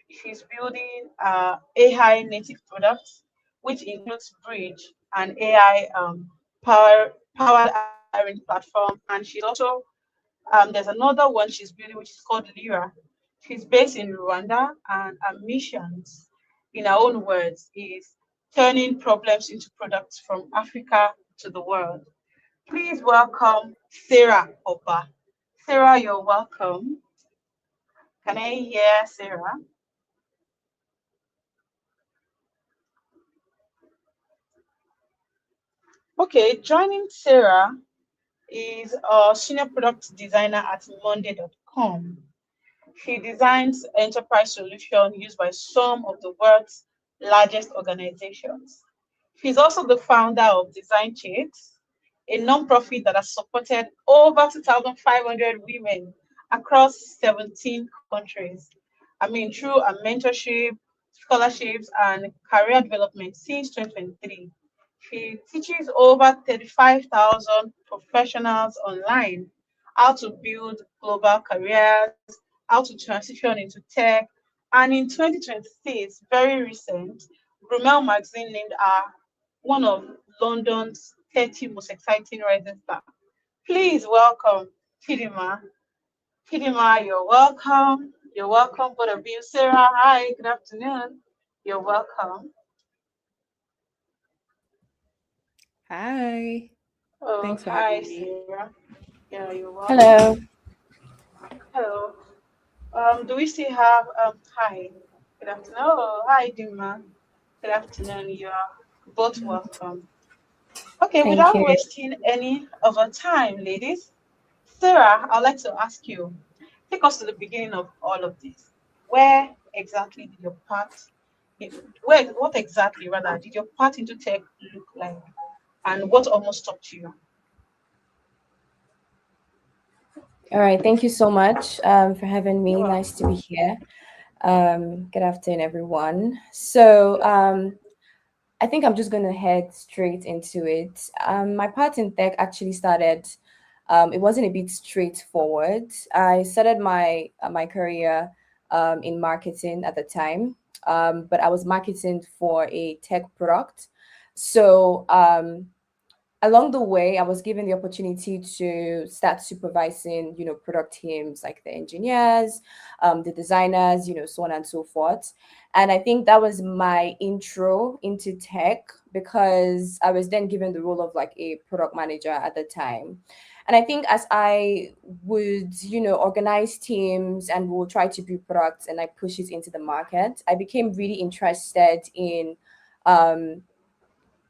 She's building AI native products, which includes Bridge, an AI powered hiring platform. And she's also there's another one she's building, which is called Lyra. She's based in Rwanda, and her missions, in her own words, is turning problems into products from Africa to the world. Please welcome Sarah Oba. Sarah, you're welcome. Can I hear Sarah? Okay, joining Sarah is a senior product designer at Monday.com. She designs enterprise solutions used by some of the world's largest organizations. She's also the founder of Design Chicks, a nonprofit that has supported over 2,500 women across 17 countries. I mean, through a mentorship, scholarships, and career development since 2023. She teaches over 35,000 professionals online how to build global careers, how to transition into tech. And in 2026, very recent, Brumel magazine named her one of London's 30 most exciting rising stars. Please welcome Chidima. Chidima, you're welcome. You're welcome, both of you. Sarah, hi, good afternoon. You're welcome. Hi. Oh, Thanks for hi, having me. Sarah. Yeah, you're welcome. Hello. Hello. Do we still have hi? Good afternoon. Oh, hi, Dima. Good afternoon. You are both welcome. Okay, Thank without you. wasting any of our time, ladies, Sarah, I'd like to ask you. Take us to the beginning of all of this. Where exactly did your path, where, what exactly rather did your path into tech look like, and what almost stopped you? All right, thank you so much for having me. You're Nice to be welcome. here. Good afternoon, everyone. I think I'm just going to head straight into it. My part in tech actually started. It wasn't a bit straightforward. I started my career in marketing at the time, but I was marketing for a tech product. So along the way, I was given the opportunity to start supervising, product teams like the engineers, the designers, so on and so forth. And I think that was my intro into tech because I was then given the role of like a product manager at the time. And I think as I would, organize teams and we'll try to build products and like push it into the market, I became really interested in um,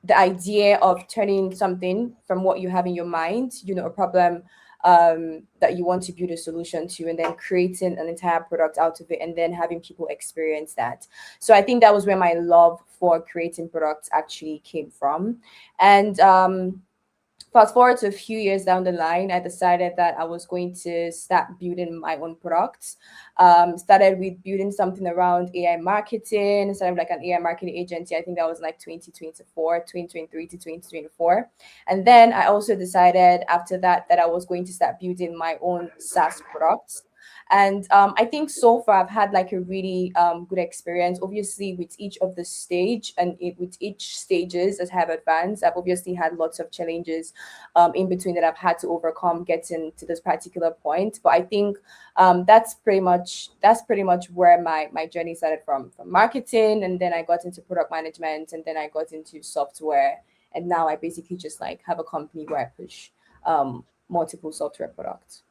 the idea of turning something from what you have in your mind, a problem that you want to build a solution to, and then creating an entire product out of it, and then having people experience that. So I think that was where my love for creating products actually came from. And fast forward to a few years down the line, I decided that I was going to start building my own products. Started with building something around AI marketing instead of like an AI marketing agency. I think that was like 2024, 2023 to 2024. And then I also decided after that that I was going to start building my own SaaS products. And I think so far I've had like a really good experience. Obviously, with each of the stage and with each stages as I have advanced, I've obviously had lots of challenges in between that I've had to overcome getting to this particular point. But I think that's pretty much where my journey started from marketing, and then I got into product management, and then I got into software, and now I basically just like have a company where I push multiple software products.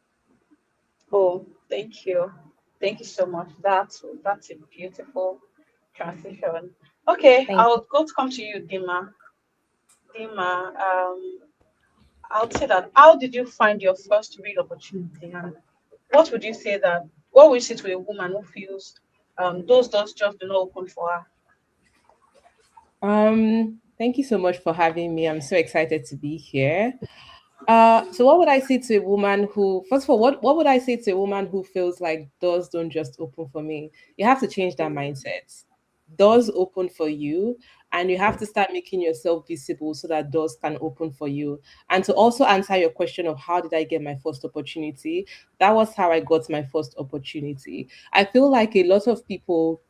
Oh, thank you. Thank you so much. That's a beautiful transition. Okay, Thank I'll go to come to you, Dima. Dima, I'll say that. How did you find your first real opportunity, and what would you say that? What would you say to a woman who feels those doors just do not open for her? Thank you so much for having me. I'm so excited to be here. So what would I say to a woman who, first of all, what would I say to a woman who feels like doors don't just open for me? You have to change that mindset. Doors open for you, and you have to start making yourself visible so that doors can open for you. And to also answer your question of how did I get my first opportunity, that was how I got my first opportunity. I feel like a lot of people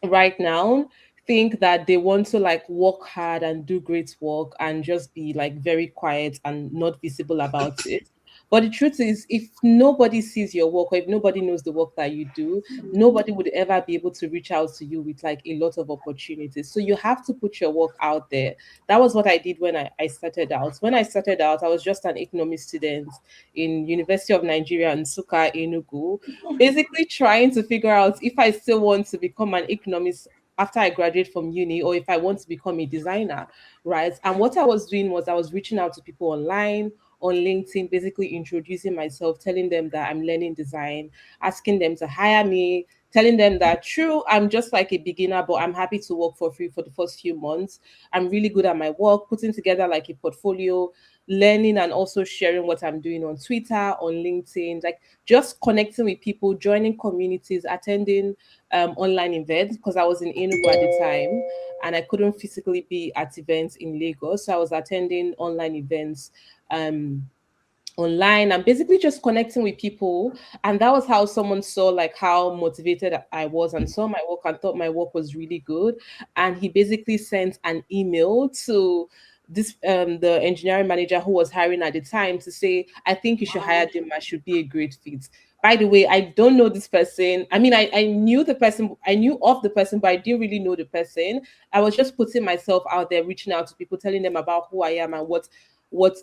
right now think that they want to like work hard and do great work and just be like very quiet and not visible about it. But the truth is, if nobody sees your work or if nobody knows the work that you do, nobody would ever be able to reach out to you with like a lot of opportunities. So you have to put your work out there. That was what I did when I started out. When I started out, I was just an economics student in University of Nigeria in Suka, Enugu, basically trying to figure out if I still want to become an economist after I graduate from uni or if I want to become a designer, right? And what I was doing was I was reaching out to people online, on LinkedIn, basically introducing myself, telling them that I'm learning design, asking them to hire me, telling them that true, I'm just like a beginner, but I'm happy to work for free for the first few months. I'm really good at my work, putting together like a portfolio, learning and also sharing what I'm doing on Twitter, on LinkedIn, like just connecting with people, joining communities, attending online events because I was in Enugu at the time and I couldn't physically be at events in Lagos. So I was attending online events um, online and basically just connecting with people. And that was how someone saw like how motivated I was and saw my work and thought my work was really good. And he basically sent an email to this the engineering manager who was hiring at the time to say, I think you should hire them. I should be a great fit. By the way, I don't know this person. I mean, I knew the person, I knew of the person, but I didn't really know the person. I was just putting myself out there, reaching out to people, telling them about who I am and what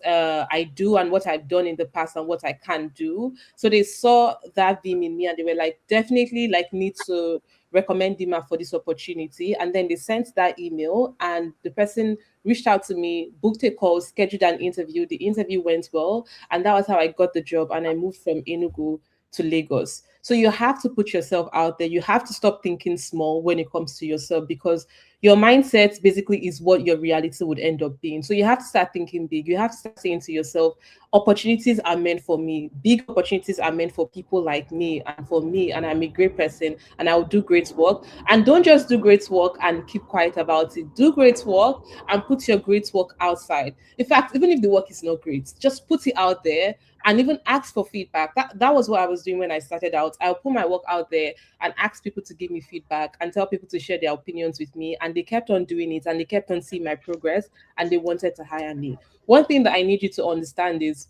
I do and what I've done in the past and what I can do. So they saw that vim in me and they were like, definitely like need to recommend Dima for this opportunity. And then they sent that email and the person reached out to me, booked a call, scheduled an interview. The interview went well. And that was how I got the job. And I moved from Enugu to Lagos. So you have to put yourself out there. You have to stop thinking small when it comes to yourself, because your mindset basically is what your reality would end up being. So you have to start thinking big. You have to start saying to yourself, opportunities are meant for me. Big opportunities are meant for people like me and for me, and I'm a great person and I'll do great work. And don't just do great work and keep quiet about it. Do great work and put your great work outside. In fact, even if the work is not great, just put it out there and even ask for feedback. That was what I was doing when I started out. I'll put my work out there and ask people to give me feedback and tell people to share their opinions with me. And they kept on doing it and they kept on seeing my progress and they wanted to hire me. One thing that I need you to understand is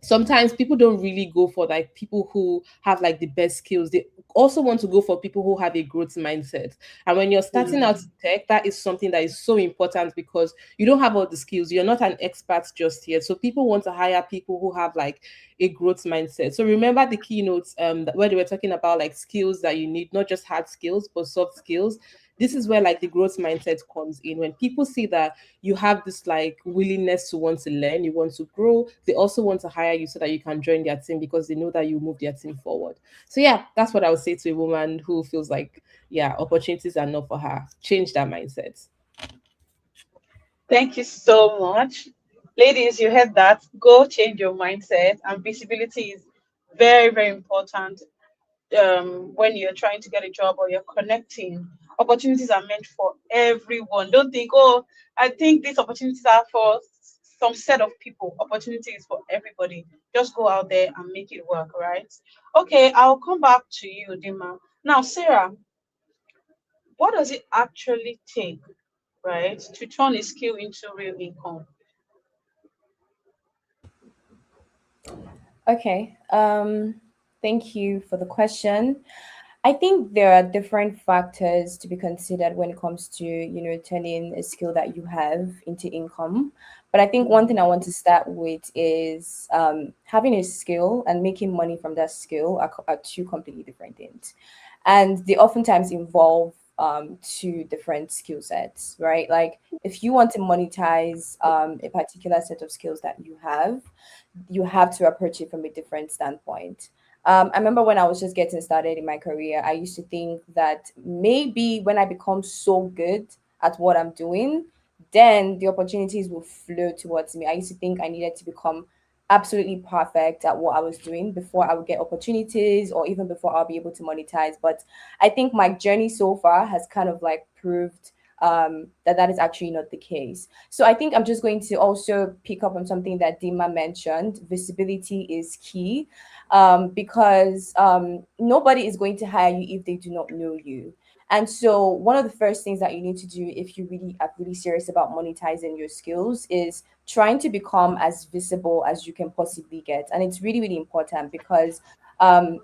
sometimes people don't really go for like people who have like the best skills. They also want to go for people who have a growth mindset. And when you're starting out in tech, that is something that is so important because you don't have all the skills. You're not an expert just yet. So people want to hire people who have like a growth mindset. So remember the keynotes where they were talking about like skills that you need, not just hard skills, but soft skills. This is where like the growth mindset comes in. When people see that you have this like willingness to want to learn, you want to grow, they also want to hire you so that you can join their team because they know that you move their team forward. So yeah, that's what I would say to a woman who feels like, yeah, opportunities are not for her. Change that mindset. Thank you so much. Ladies, you heard that. Go change your mindset, and visibility is very, very important when you're trying to get a job or you're connecting. Opportunities are meant for everyone. Don't think, oh, I think these opportunities are for some set of people. Opportunity is for everybody. Just go out there and make it work, right? Okay, I'll come back to you, Dima. Now, Sarah, what does it actually take, right, to turn a skill into real income? Okay. Thank you for the question. I think there are different factors to be considered when it comes to, turning a skill that you have into income. But I think one thing I want to start with is having a skill and making money from that skill are two completely different things. And they oftentimes involve two different skill sets, right? Like if you want to monetize a particular set of skills that you have to approach it from a different standpoint. I remember when I was just getting started in my career, I used to think that maybe when I become so good at what I'm doing, then the opportunities will flow towards me. I used to think I needed to become absolutely perfect at what I was doing before I would get opportunities or even before I'll be able to monetize. But I think my journey so far has kind of like proved that is actually not the case. So I think I'm just going to also pick up on something that Dima mentioned. Visibility is key because nobody is going to hire you if they do not know you. And so one of the first things that you need to do if you really are really serious about monetizing your skills is trying to become as visible as you can possibly get. And it's really, really important because um,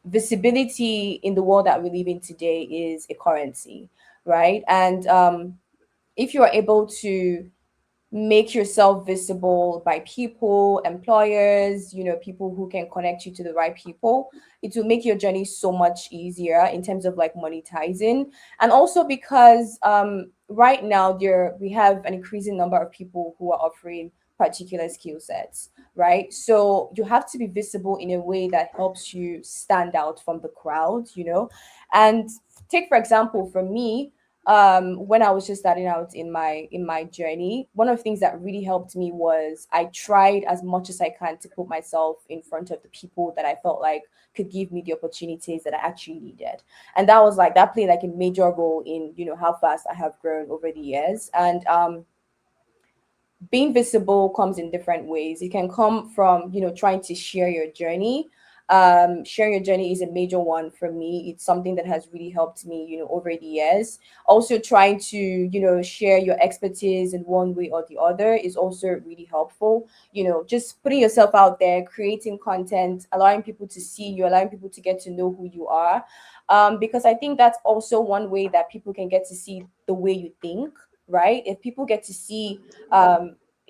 visibility in the world that we live in today is a currency, right? And if you are able to make yourself visible by people, employers, people who can connect you to the right people, it will make your journey so much easier in terms of like monetizing. And also because right now we have an increasing number of people who are offering particular skill sets, right? So you have to be visible in a way that helps you stand out from the crowd. And take for example, for me, when I was just starting out in my journey, one of the things that really helped me was I tried as much as I can to put myself in front of the people that I felt like could give me the opportunities that I actually needed. And that played like a major role in, how fast I have grown over the years. And being visible comes in different ways. It can come from, trying to share your journey. Sharing your journey is a major one for me. It's something that has really helped me, over the years. Also, trying to, share your expertise in one way or the other is also really helpful. Just putting yourself out there, creating content, allowing people to see you, allowing people to get to know who you are. Because I think that's also one way that people can get to see the way you think, right? If people get to see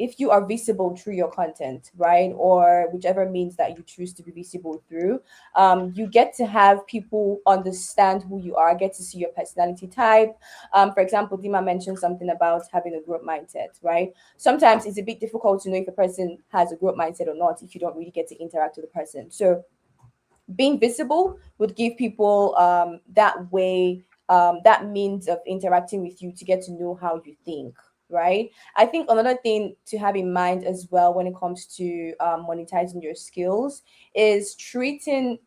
if you are visible through your content, right, or whichever means that you choose to be visible through, you get to have people understand who you are, get to see your personality type. For example, Dima mentioned something about having a growth mindset, right? Sometimes it's a bit difficult to know if a person has a growth mindset or not if you don't really get to interact with the person. So being visible would give people that way, that means of interacting with you to get to know how you think, right? I think another thing to have in mind as well when it comes to monetizing your skills is treating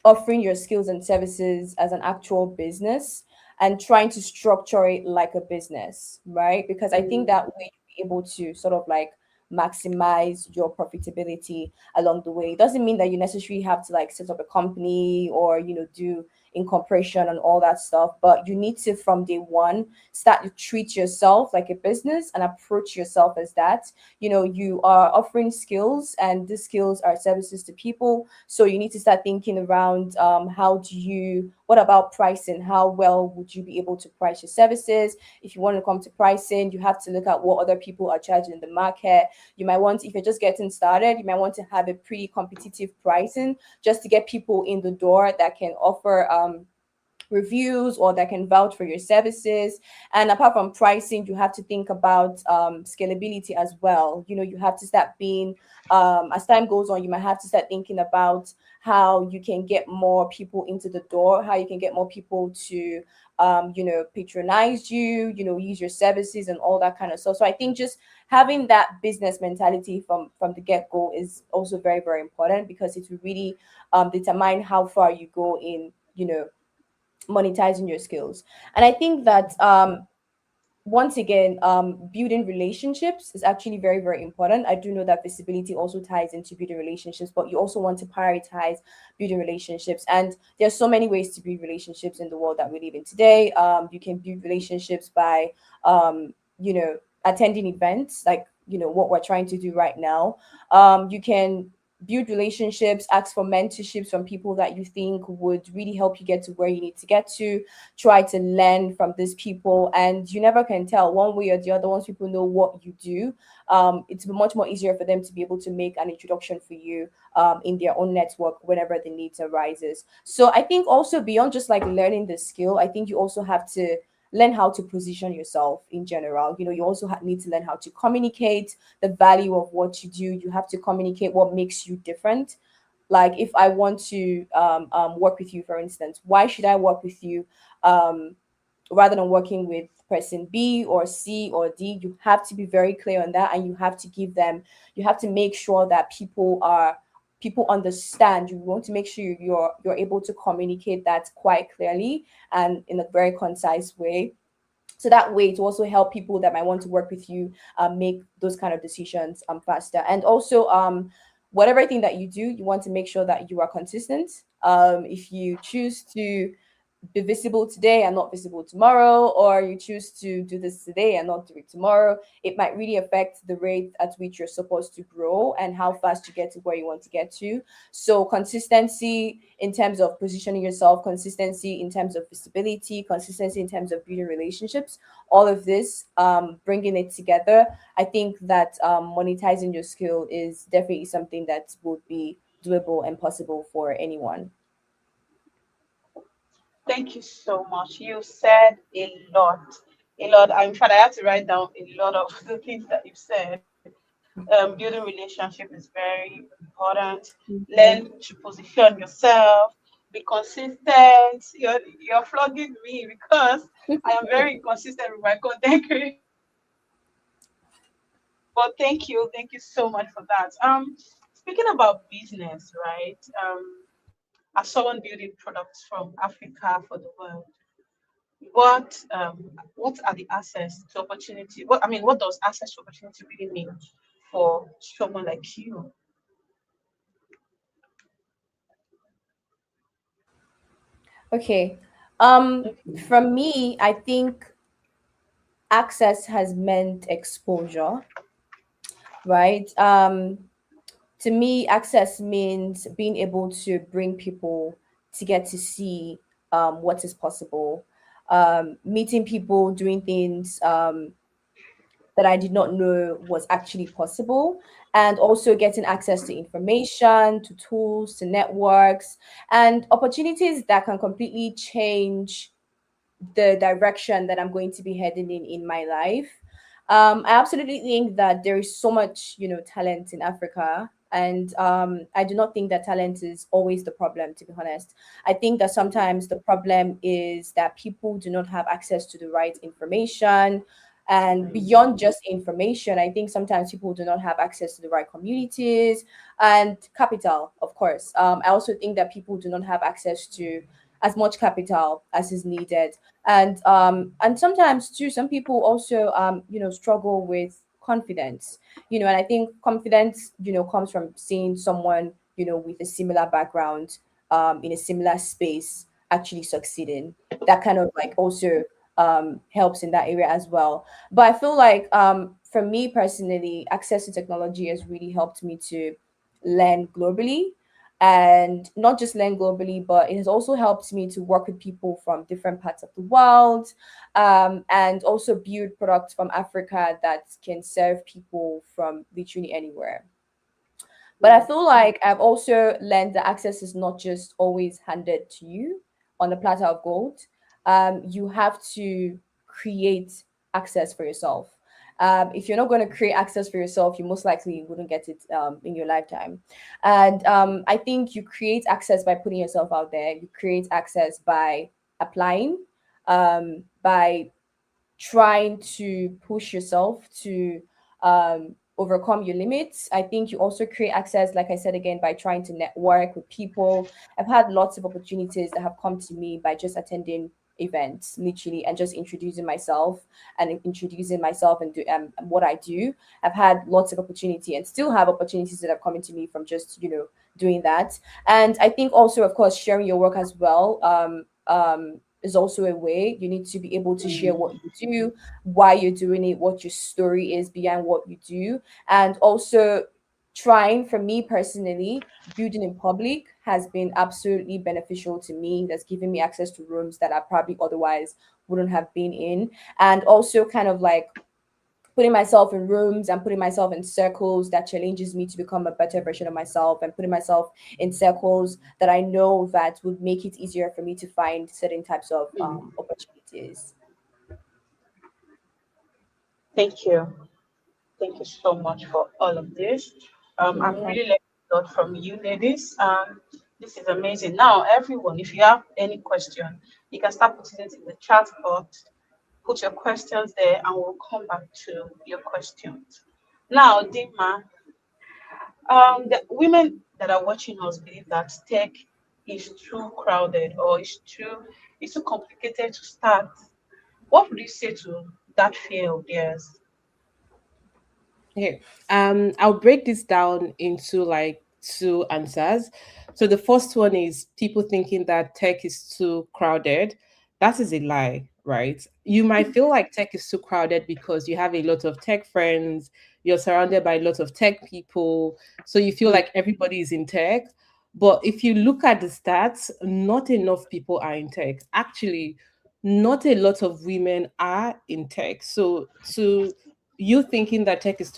offering your skills and services as an actual business and trying to structure it like a business, right? Because I think that way you'll be able to sort of like maximize your profitability along the way. It doesn't mean that you necessarily have to like set up a company or, do incorporation and all that stuff, but you need to from day one start to treat yourself like a business and approach yourself as that. You are offering skills and these skills are services to people, so you need to start thinking around what about pricing? How well would you be able to price your services? If you want to come to pricing, you have to look at what other people are charging in the market. You might want, if you're just getting started, you might want to have a pretty competitive pricing just to get people in the door that can offer reviews or that can vouch for your services. And apart from pricing, you have to think about scalability as well. You have to start being, as time goes on, you might have to start thinking about how you can get more people into the door, how you can get more people to patronize you, use your services and all that kind of stuff. So I think just having that business mentality from the get-go is also very, very important, because it will really determine how far you go in monetizing your skills. And I think that once again, building relationships is actually very, very important. I do know that visibility also ties into building relationships, but you also want to prioritize building relationships. And there's so many ways to build relationships in the world that we live in today. You can build relationships by, attending events like, what we're trying to do right now. You can build relationships, ask for mentorships from people that you think would really help you get to where you need to get to. Try to learn from these people, and you never can tell one way or the other. Once people know what you do, it's much more easier for them to be able to make an introduction for you in their own network whenever the needs arises. So I think also beyond just like learning the skill, I think you also have to learn how to position yourself in general. You also need to learn how to communicate the value of what you do. You have to communicate what makes you different. Like if I want to work with you, for instance, why should I work with you um, rather than working with person B or C or D? You have to be very clear on that, and you have to make sure that people understand. You want to make sure you're able to communicate that quite clearly and in a very concise way, so that way to also help people that might want to work with you make those kind of decisions faster. And also whatever thing that you do, you want to make sure that you are consistent. If you choose to be visible today and not visible tomorrow, or you choose to do this today and not do it tomorrow, it might really affect the rate at which you're supposed to grow and how fast you get to where you want to get to. So consistency in terms of positioning yourself, consistency in terms of visibility, consistency in terms of building relationships, all of this, bringing it together, I think that monetizing your skill is definitely something that would be doable and possible for anyone. Thank you so much. You said a lot. A lot. In fact, I had to write down a lot of the things that you said. Building relationship is very important. Learn Mhm. to position yourself. Be consistent. You're flogging me because I am very inconsistent with my content creation. But thank you so much for that. Speaking about business, right? As someone building products from Africa for the world, what are the access to opportunity? What does access to opportunity really mean for someone like you? Okay. Okay. From me, I think access has meant exposure, right? To me, access means being able to bring people to get to see what is possible, meeting people, doing things that I did not know was actually possible, and also getting access to information, to tools, to networks, and opportunities that can completely change the direction that I'm going to be heading in my life. I absolutely think that there is so much, talent in Africa. And I do not think that talent is always the problem, to be honest. I think that sometimes the problem is that people do not have access to the right information. And beyond just information, I think sometimes people do not have access to the right communities and capital, of course. I also think that people do not have access to as much capital as is needed. And sometimes too, some people also struggle with confidence. And I think confidence comes from seeing someone with a similar background, in a similar space, actually succeeding. That kind of like also helps in that area as well. But I feel like for me personally, access to technology has really helped me to learn globally, and not just learn globally, but it has also helped me to work with people from different parts of the world, and also build products from Africa that can serve people from literally anywhere. But I feel like I've also learned that access is not just always handed to you on a platter of gold. You have to create access for yourself. If you're not going to create access for yourself, you most likely wouldn't get it in your lifetime. And I think you create access by putting yourself out there. You create access by applying, by trying to push yourself to overcome your limits. I think you also create access, like I said again, by trying to network with people. I've had lots of opportunities that have come to me by just attending events, literally, and just introducing myself and what I do. I've had lots of opportunity and still have opportunities that have come into me from just doing that. And I think also, of course, sharing your work as well. Is also a way. You need to be able to share what you do, why you're doing it, what your story is behind what you do. And also trying, for me personally, building in public has been absolutely beneficial to me. That's given me access to rooms that I probably otherwise wouldn't have been in. And also kind of like putting myself in rooms and putting myself in circles that challenges me to become a better version of myself, and putting myself in circles that I know that would make it easier for me to find certain types of opportunities. Thank you. Thank you so much for all of this. I'm Yeah. really learning a lot from you, ladies. This is amazing. Now, everyone, if you have any question, you can start putting it in the chat box. Put your questions there, and we'll come back to your questions. Now, Dima, the women that are watching us believe that tech is too crowded or it's too complicated to start. What would you say to that fear of theirs? Okay. I'll break this down into like two answers. So the first one is people thinking that tech is too crowded. That is a lie, right? You might feel like tech is too crowded because you have a lot of tech friends, you're surrounded by a lot of tech people, so you feel like everybody is in tech. But if you look at the stats, not enough people are in tech. Actually, not a lot of women are in tech. So to you thinking that tech is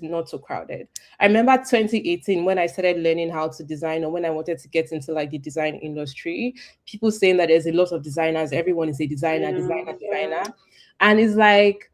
not too crowded. I remember 2018 when I started learning how to design, or when I wanted to get into like the design industry, people saying that there's a lot of designers, everyone is a designer, designer, designer. And it's like,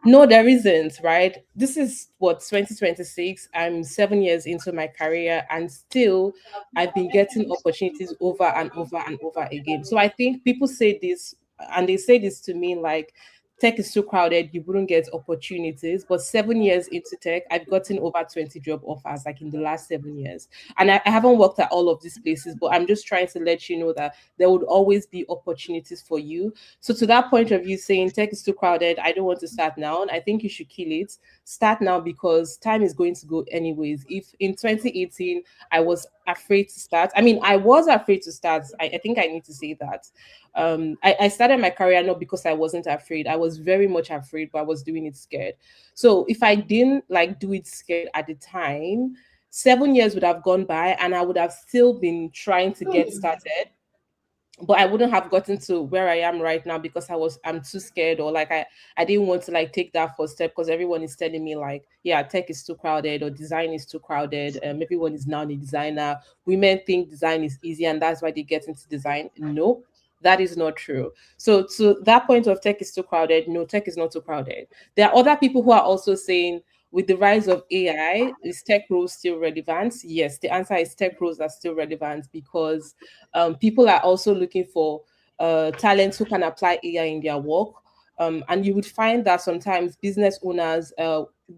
no, there isn't, right? This is what 2026. I'm 7 years into my career, and still I've been getting opportunities over and over and over again. So I think people say this, and they say this to me like, tech is too crowded, you wouldn't get opportunities. But 7 years into tech, I've gotten over 20 job offers like in the last 7 years. And I haven't worked at all of these places, but I'm just trying to let you know that there would always be opportunities for you. So to that point of you saying tech is too crowded, I don't want to start now, and I think you should kill it. Start now, because time is going to go anyways. If in 2018 I was afraid to start, I mean, I was afraid to start. I think I need to say that. I started my career not because I wasn't afraid. I was very much afraid, but I was doing it scared. So if I didn't like do it scared at the time, 7 years would have gone by and I would have still been trying to get started, but I wouldn't have gotten to where I am right now because I'm too scared, or like I didn't want to like take that first step, because everyone is telling me like, yeah, tech is too crowded or design is too crowded. Everyone is now a designer. Women think design is easy and that's why they get into design. Nope. That is not true. So to that point of tech is too crowded, no, tech is not too crowded. There are other people who are also saying, with the rise of AI, is tech roles still relevant? Yes, the answer is tech roles are still relevant because people are also looking for talents who can apply AI in their work. And you would find that sometimes business owners,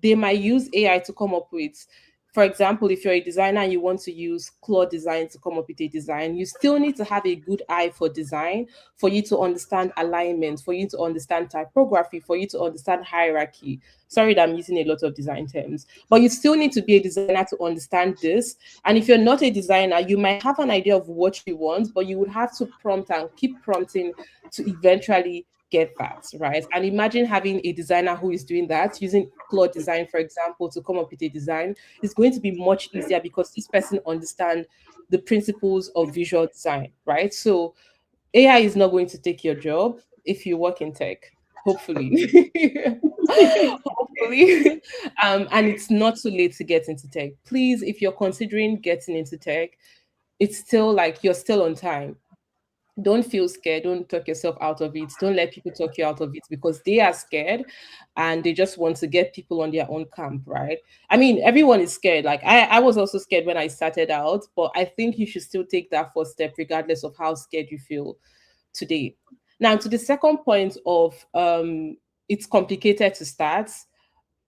they might use AI to come up with, for example, if you're a designer and you want to use Claude Design to come up with a design, you still need to have a good eye for design, for you to understand alignment, for you to understand typography, for you to understand hierarchy. Sorry that I'm using a lot of design terms, but you still need to be a designer to understand this. And if you're not a designer, you might have an idea of what you want, but you would have to prompt and keep prompting to eventually get that right. And imagine having a designer who is doing that using Claude Design, for example, to come up with a design. Is going to be much easier because this person understands the principles of visual design, right? So AI is not going to take your job if you work in tech, hopefully. Hopefully. And it's not too late to get into tech. Please, if you're considering getting into tech, it's still like you're still on time. Don't feel scared. Don't talk yourself out of it. Don't let people talk you out of it because they are scared and they just want to get people on their own camp, right? I mean, everyone is scared. Like I was also scared when I started out, but I think you should still take that first step regardless of how scared you feel today. Now, to the second point of it's complicated to start,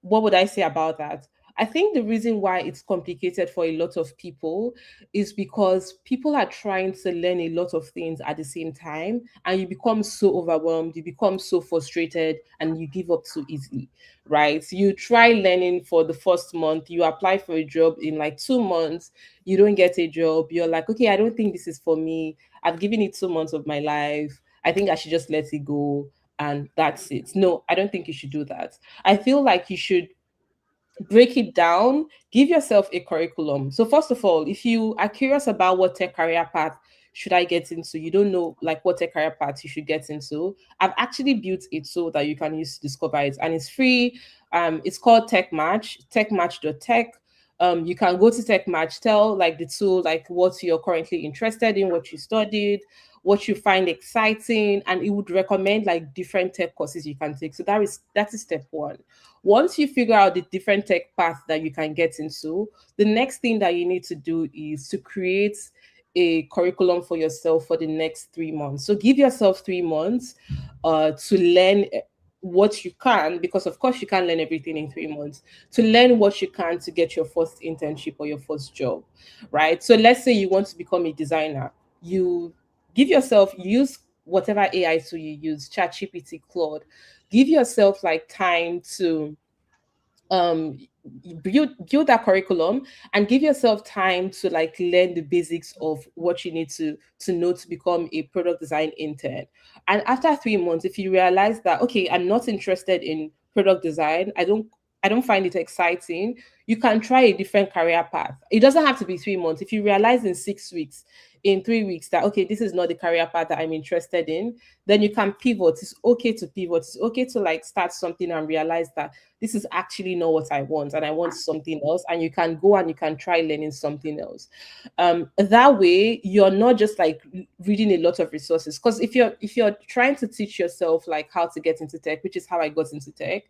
what would I say about that? I think the reason why it's complicated for a lot of people is because people are trying to learn a lot of things at the same time, and you become so overwhelmed, you become so frustrated, and you give up so easily, right? You try learning for the first month, you apply for a job in like 2 months, you don't get a job, you're like, okay, I don't think this is for me. I've given it 2 months of my life. I think I should just let it go. And that's it. No, I don't think you should do that. I feel like you should break it down, give yourself a curriculum. So first of all, if you are curious about what tech career path should I get into, you don't know like what tech career path you should get into, I've actually built a tool that you can use to discover it, and it's free. It's called Tech Match, techmatch.tech. You can go to Tech Match, tell like the tool like what you're currently interested in, what you studied, what you find exciting, and it would recommend like different tech courses you can take. So that is step one. Once you figure out the different tech path that you can get into, the next thing that you need to do is to create a curriculum for yourself for the next 3 months. So give yourself 3 months to learn what you can, because of course you can't learn everything in 3 months, to learn what you can to get your first internship or your first job, right? So let's say you want to become a designer. You give yourself, use whatever AI tool you use, ChatGPT, Claude, give yourself like time to um build that curriculum and give yourself time to like learn the basics of what you need to know to become a product design intern. And after 3 months, if you realize that okay, I'm not interested in product design, I don't find it exciting, you can try a different career path. It doesn't have to be 3 months. If you realize in 6 weeks, in 3 weeks, that okay, this is not the career path that I'm interested in, then you can pivot. It's okay to pivot. It's okay to like start something and realize that this is actually not what I want and I want something else. And you can go and you can try learning something else. That way you're not just like reading a lot of resources. Because if you're trying to teach yourself like how to get into tech, which is how I got into tech,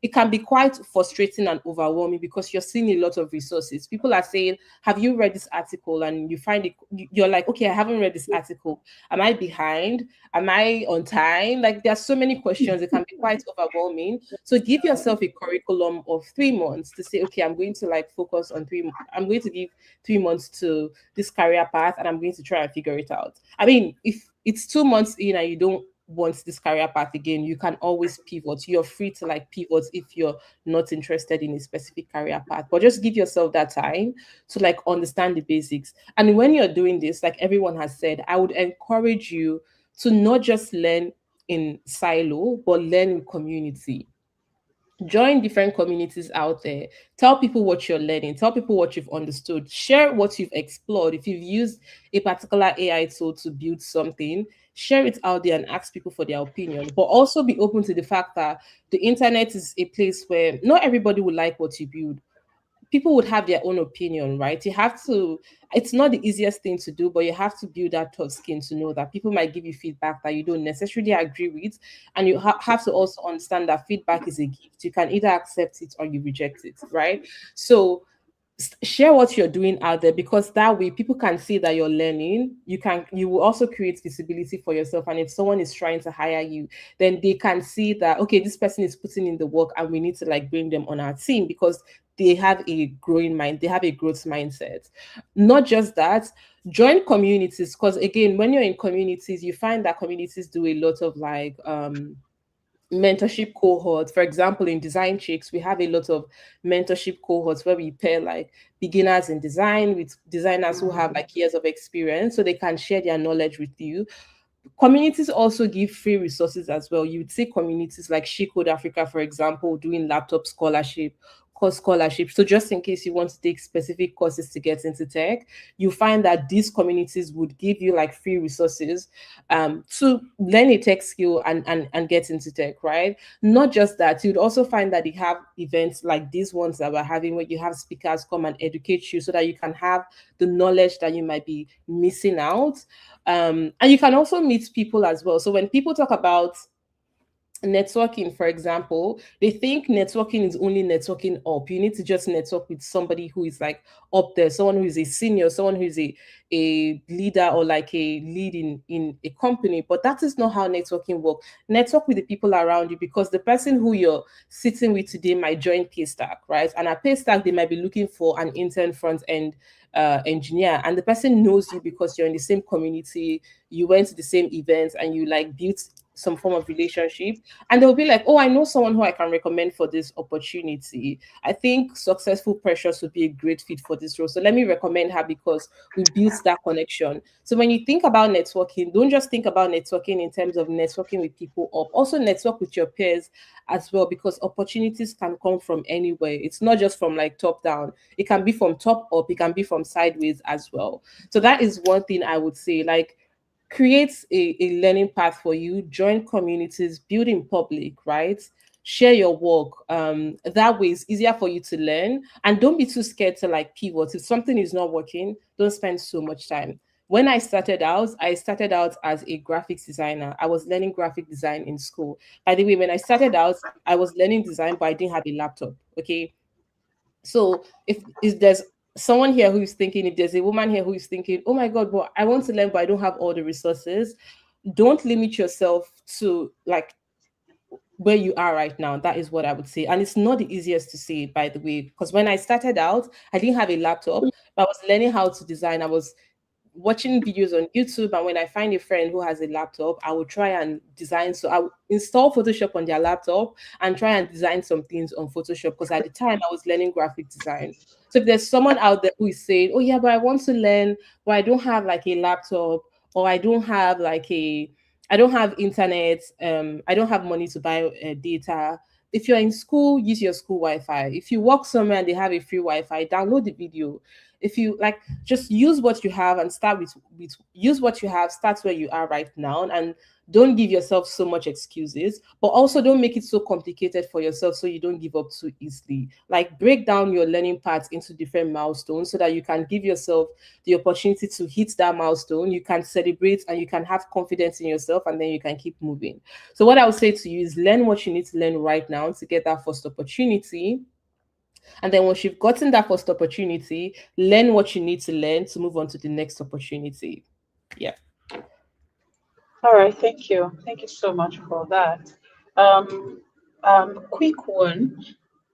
it can be quite frustrating and overwhelming because you're seeing a lot of resources. People are saying, have you read this article? And you find it, you're like, okay, I haven't read this article. Am I behind? Am I on time? Like there are so many questions. It can be quite overwhelming. So give yourself a curriculum of 3 months to say, okay, I'm going to like focus on I'm going to give 3 months to this career path and I'm going to try and figure it out. I mean, if it's 2 months in and you don't want this career path again, you can always pivot. You're free to like pivot if you're not interested in a specific career path, but just give yourself that time to like understand the basics. And when you're doing this, like everyone has said, I would encourage you to not just learn in silo, but learn in community. Join different communities out there. Tell people what you're learning. Tell people what you've understood. Share what you've explored. If you've used a particular AI tool to build something, share it out there and ask people for their opinion. But also be open to the fact that the internet is a place where not everybody will like what you build. people would have their own opinion, right? You have to, it's not the easiest thing to do, but you have to build that tough skin to know that people might give you feedback that you don't necessarily agree with. And you have to also understand that feedback is a gift. You can either accept it or you reject it, right? So share what you're doing out there, because that way people can see that you're learning. You will also create visibility for yourself, and if someone is trying to hire you, then they can see that, okay, this person is putting in the work and we need to like bring them on our team because they have a growing mind, they have a growth mindset. Not just that, join communities, because again, when you're in communities, you find that communities do a lot of like mentorship cohorts. For example, in Design Chicks, we have a lot of mentorship cohorts where we pair like beginners in design with designers who have like years of experience, so they can share their knowledge with you. Communities also give free resources as well. You would see communities like She Code Africa, for example, doing laptop scholarship, course scholarship. So just in case you want to take specific courses to get into tech, you find that these communities would give you like free resources to learn a tech skill and get into tech, right? Not just that, you'd also find that they have events like these ones that we're having where you have speakers come and educate you so that you can have the knowledge that you might be missing out. And you can also meet people as well. So when people talk about networking, for example, they think networking is only networking up. You need to just network with somebody who is like up there, someone who is a senior, someone who is a leader or like a lead in a company. But that is not how networking works. Network with the people around you, because the person who you're sitting with today might join Paystack, right? And at Paystack, they might be looking for an intern front end engineer, and the person knows you because you're in the same community, you went to the same events, and you like built some form of relationship, and they'll be like, oh, I know someone who I can recommend for this opportunity. I think successful precious would be a great fit for this role, so let me recommend her because we built that connection. So when you think about networking, don't just think about networking in terms of networking with people up, also network with your peers as well, because opportunities can come from anywhere. It's not just from like top down, it can be from top up, it can be from sideways as well. So that is one thing I would say, like, create a learning path for you, join communities, build in public, right? Share your work. That way it's easier for you to learn, and don't be too scared to like pivot. If something is not working, don't spend so much time. When I started out as a graphics designer. I was learning graphic design in school. By the way, when I started out, I was learning design, but I didn't have a laptop. Okay, so if there's someone here who is thinking, if there's a woman here who is thinking, oh my God, but I want to learn, but I don't have all the resources, don't limit yourself to like where you are right now. That is what I would say. And it's not the easiest to say, by the way, because when I started out, I didn't have a laptop, but I was learning how to design. I was watching videos on YouTube, and when I find a friend who has a laptop, I will try and design. So I will install Photoshop on their laptop and try and design some things on Photoshop, because at the time I was learning graphic design. So if there's someone out there who is saying, "Oh yeah, but I want to learn, but I don't have like a laptop, or I don't have like a, I don't have internet, I don't have money to buy data." If you're in school, use your school Wi-Fi. If you work somewhere and they have a free Wi-Fi, download the video. If you like, just use what you have and start with use what you have, start where you are right now, and don't give yourself so much excuses, but also don't make it so complicated for yourself so you don't give up too easily. Like, break down your learning paths into different milestones so that you can give yourself the opportunity to hit that milestone, you can celebrate, and you can have confidence in yourself, and then you can keep moving. So what I would say to you is, learn what you need to learn right now to get that first opportunity. And then once you've gotten that first opportunity, learn what you need to learn to move on to the next opportunity. Yeah. All right, thank you. Thank you so much for that. Um, quick one.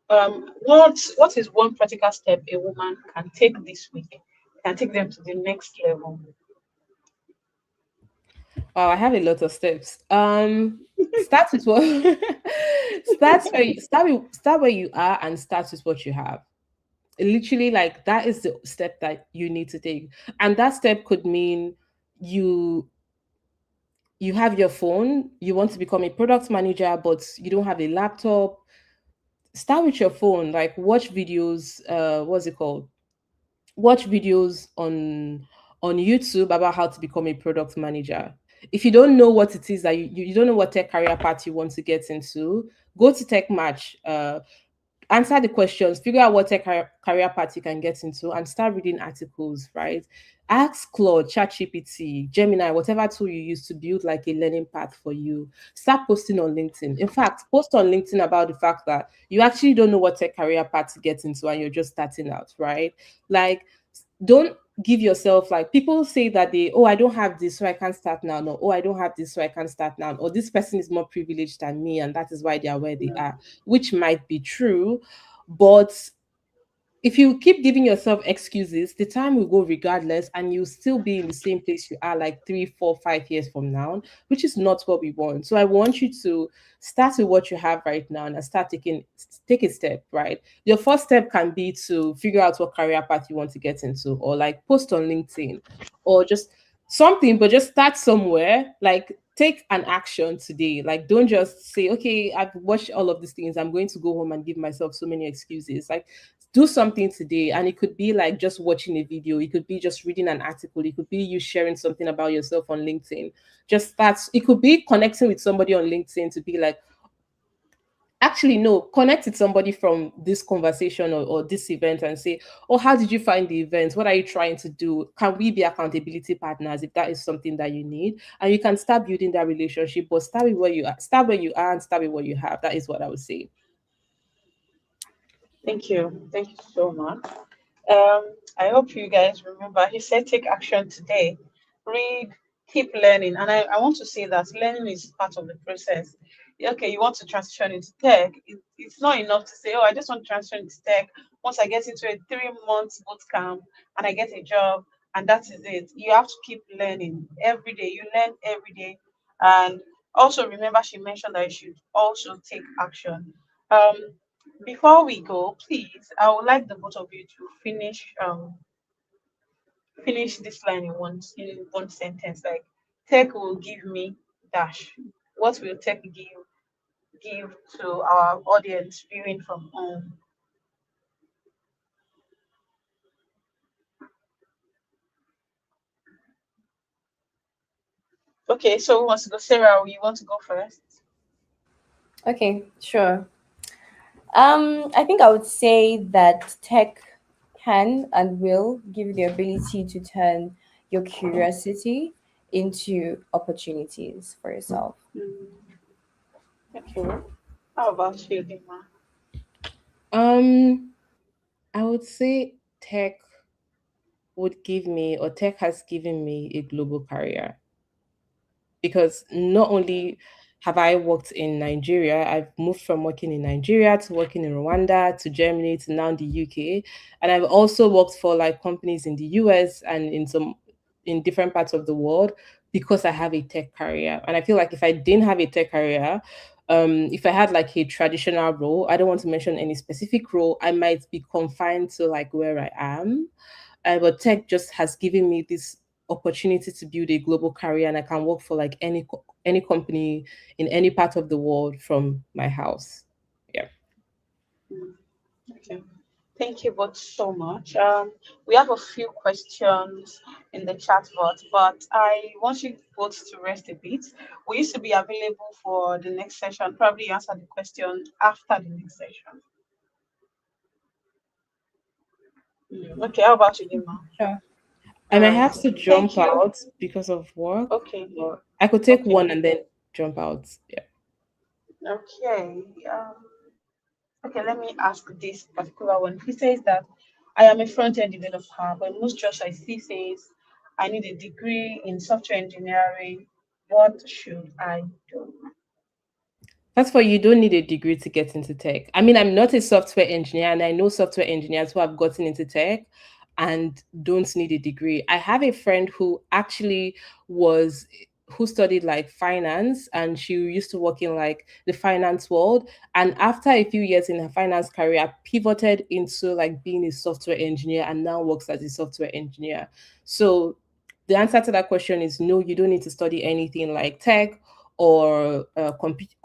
What is one practical step a woman can take this week? Can take them to the next level. Wow, I have a lot of steps. Start with what start where you are, and start with what you have. Literally, like, that is the step that you need to take. And that step could mean you you have your phone, you want to become a product manager, but you don't have a laptop. Start with your phone, like watch videos, what's it called, watch videos on YouTube about how to become a product manager. If you don't know what it is that you don't know what tech career path you want to get into, go to Tech Match. answer the questions, figure out what tech career path you can get into, and start reading articles, right? Ask Claude, ChatGPT, Gemini, whatever tool you use to build like a learning path for you. Start posting on LinkedIn. In fact, post on LinkedIn about the fact that you actually don't know what tech career path to get into and you're just starting out, right? Like, don't give yourself, like, people say that they, oh, I don't have this so I can't start now, no, oh, I don't have this so I can't start now, or this person is more privileged than me and that is why they are where they are, which might be true. But if you keep giving yourself excuses, the time will go regardless, and you'll still be in the same place you are like 3, 4, 5 years from now, which is not what we want. So I want you to start with what you have right now and start take a step, right? Your first step can be to figure out what career path you want to get into, or like post on LinkedIn, or just something, but just start somewhere. Like, take an action today. Like, don't just say, okay, I've watched all of these things, I'm going to go home and give myself so many excuses. Like, do something today, and it could be like just watching a video, it could be just reading an article, it could be you sharing something about yourself on LinkedIn. Just start. It could be connecting with somebody on LinkedIn to be like, actually, no, connect with somebody from this conversation, or this event, and say, oh, how did you find the event, what are you trying to do, can we be accountability partners if that is something that you need? And you can start building that relationship, but start with where you are, start where you are, and start with what you have. That is what I would say. Thank you. Thank you so much. I hope you guys remember he said take action today. Read, keep learning. And I want to say that learning is part of the process. Okay, you want to transition into tech. It's not enough to say, oh, I just want to transition into tech. Once I get into a 3 month boot camp and I get a job, and that is it. You have to keep learning every day. You learn every day. And also remember she mentioned that you should also take action. Um, before we go, please, I would like the both of you to finish this line in one sentence. Like, tech will give me dash. What will tech give to our audience viewing from home? Okay, so who wants to go? Sarah, you want to go first? Okay, sure. I think I would say that tech can and will give you the ability to turn your curiosity into opportunities for yourself. Mm, okay. How about you, Dima? um I would say tech has given me a global career, because not only have I worked in Nigeria, I've moved from working in Nigeria to working in Rwanda to Germany to now the UK. And I've also worked for like companies in the US and in different parts of the world, because I have a tech career. And I feel like if I didn't have a tech career, if I had like a traditional role, I don't want to mention any specific role, I might be confined to like where I am. But tech just has given me this opportunity to build a global career, and I can work for like any company in any part of the world from my house. Yeah. Mm, okay. Thank you both so much. We have a few questions in the chat box, but I want you both to rest a bit. We used to be available for the next session. Probably answer the question after the next session. Okay, how about you, Dima? Sure. I All might right. have to Thank jump you. out because of work, Okay. but I could take Okay. one and then jump out. Yeah. Okay. Okay, let me ask this particular one. He says that I am a front-end developer, but most jobs I see says I need a degree in software engineering. What should I do? First of all, you don't need a degree to get into tech. I mean, I'm not a software engineer, and I know software engineers who have gotten into tech and don't need a degree. I have a friend who actually was who studied like finance, and she used to work in like the finance world, and after a few years in her finance career pivoted into like being a software engineer and now works as a software engineer. So the answer to that question is no, you don't need to study anything like tech or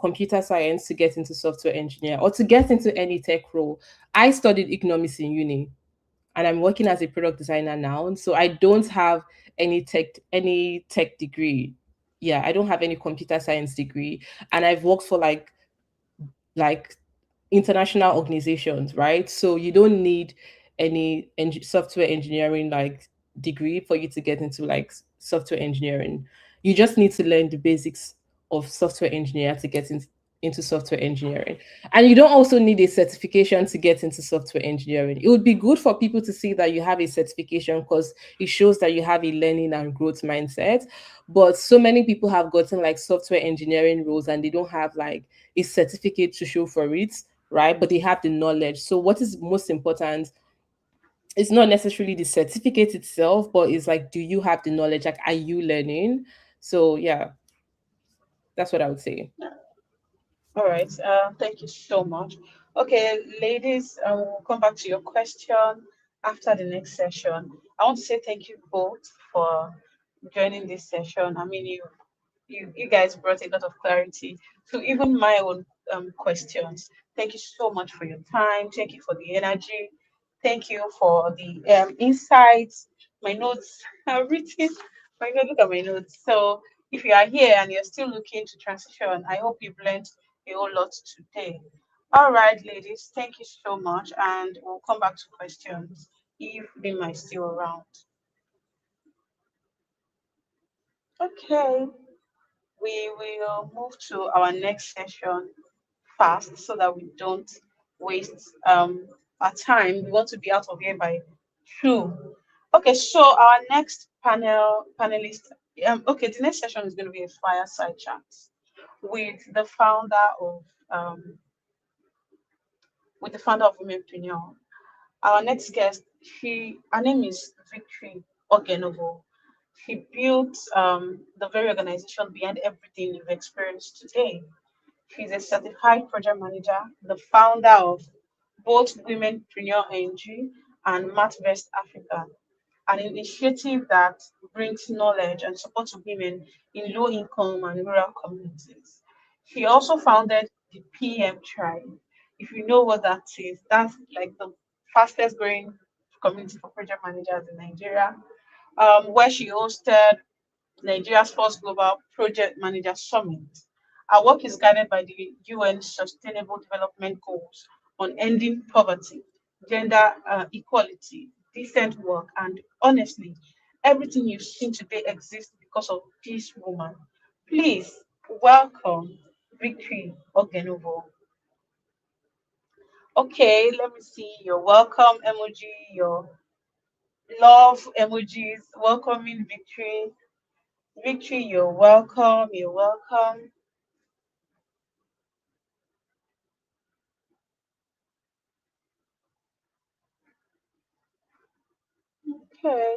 computer science to get into software engineer or to get into any tech role. I studied economics in uni, and I'm working as a product designer now. So I don't have any tech degree. Yeah, I don't have any computer science degree, and I've worked for like international organizations, right? So you don't need any software engineering like degree for you to get into like software engineering. You just need to learn the basics of software engineer to get into software engineering. And you don't also need a certification to get into software engineering. It would be good for people to see that you have a certification because it shows that you have a learning and growth mindset. But so many people have gotten like software engineering roles and they don't have like a certificate to show for it, right? But they have the knowledge. So what is most important is not necessarily the certificate itself, but it's like, do you have the knowledge? Like, are you learning? So yeah, that's what I would say. All right. Thank you so much. Okay, ladies, we'll come back to your question after the next session. I want to say thank you both for joining this session. I mean, you guys brought a lot of clarity to even my own questions. Thank you so much for your time. Thank you for the energy. Thank you for the insights. My notes are written. My notes, look at my notes. So if you are here and you're still looking to transition, I hope you've learned a whole lot today. All right, ladies, thank you so much. And we'll come back to questions if they might still around. Okay, we will move to our next session fast so that we don't waste our time. We want to be out of here by 2. Okay, so our next panelist, okay, the next session is going to be a fireside chat with the founder of um, Womenpreneur. Our next guest, her name is Victory Ogenovo. She built the very organization behind everything you've experienced today. She's a certified project manager, the founder of both Womenpreneur NG and MatVest Africa, an initiative that brings knowledge and support to women in low income and rural communities. She also founded the PM Tribe. If you know what that is, that's like the fastest growing community for project managers in Nigeria, where she hosted Nigeria's first global project manager summit. Our work is guided by the UN Sustainable Development Goals on ending poverty, gender equality, decent work, and honestly, everything you've seen today exists because of this woman. Please welcome Victory Ogenovo. Okay, let me see your welcome emoji, your love emojis, welcoming Victory. Victory, you're welcome. You're welcome. Okay.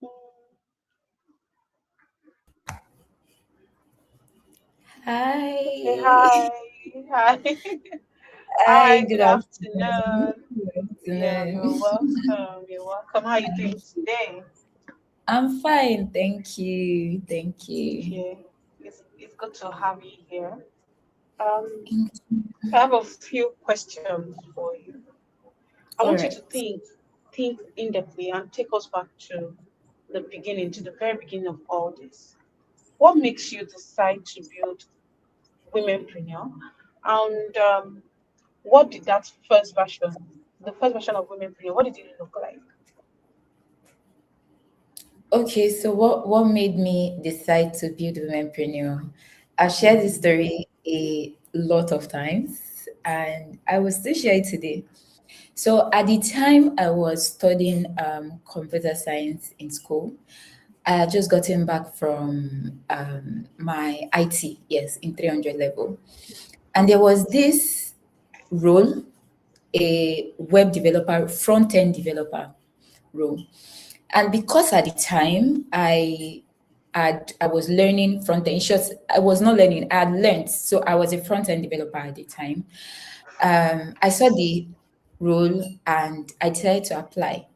Mm, okay. Hi. Hi. Hi. Hi, Hi. good Good afternoon. afternoon. Good Yeah, you're afternoon. welcome. You're welcome. How are you doing today? I'm fine, thank you. Thank you. Okay. It's good to have you here. So I have a few questions for you. I All want you right. to think in-depthly and take us back to the beginning, to the very beginning of all this. What makes you decide to build Womenpreneur? And what did that the first version of Womenpreneur, what did it look like? Okay, so what made me decide to build Womenpreneur? I've shared this Mm, story a lot of times, and I will still share it today. So at the time I was studying computer science in school, I had just gotten back from my IT, yes, in 300 level. And there was this role, a web developer, front end developer role. And because at the time I was learning front end, just I was not learning, I had learned. So I was a front end developer at the time. I saw the role and I decided to apply.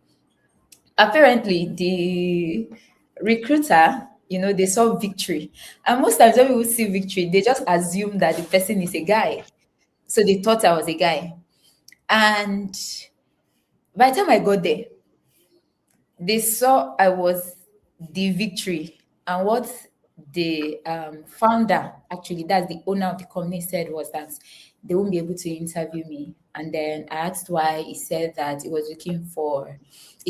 Apparently, the recruiter, they saw victory. And most times when people see victory, they just assume that the person is a guy. So they thought I was a guy. And by the time I got there, they saw I was the victory. And what the founder, actually, that's the owner of the company, said was that they won't be able to interview me. And then I asked why. He said that he